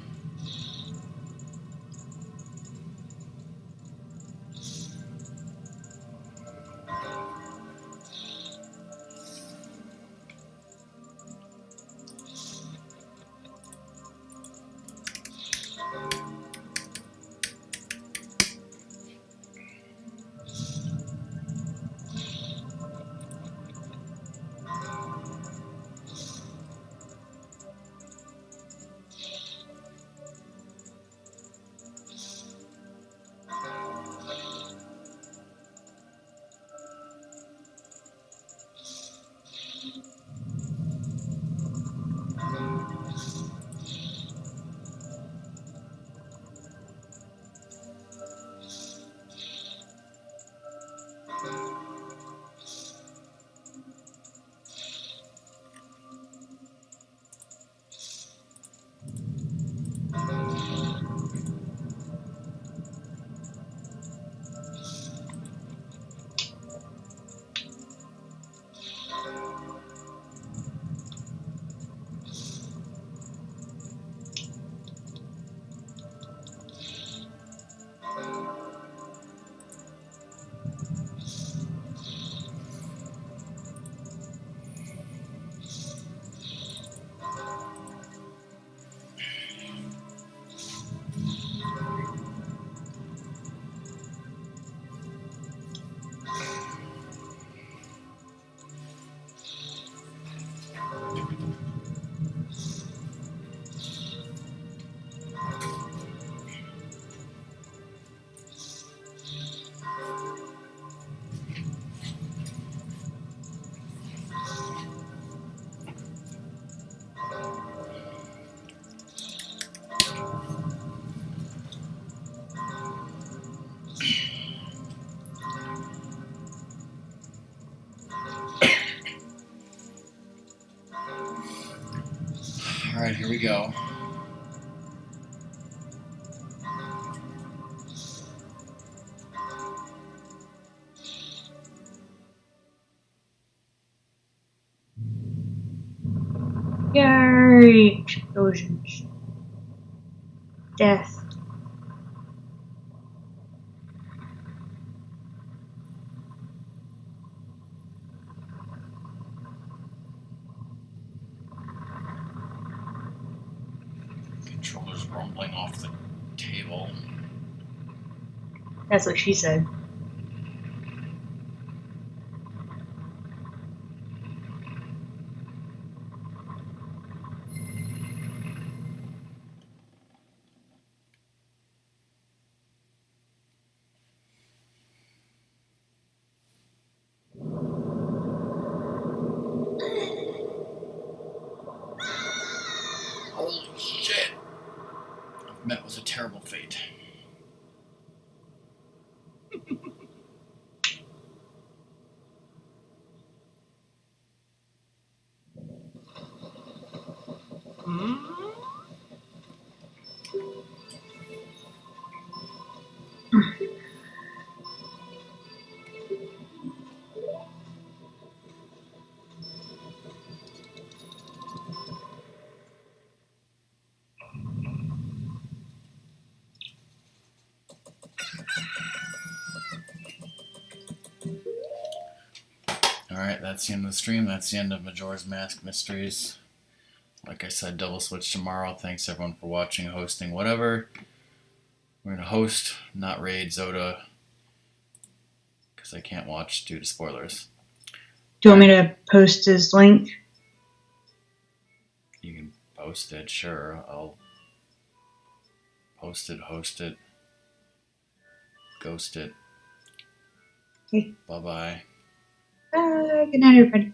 Alright, here we go. Yay! Explosions. Death. Controller's rumbling off the table. That's what she said. Holy shit! I've met with a terrible fate. right, that's the end of the stream. That's the end of Majora's Mask Mysteries. Like I said, double switch tomorrow. Thanks everyone for watching, hosting, whatever. We're gonna host, not raid Zoda, because I can't watch due to spoilers. Do you want me to post his link? You can post it, sure. I'll post it, host it, ghost it. Okay. Bye bye. Bye. Good night, everybody.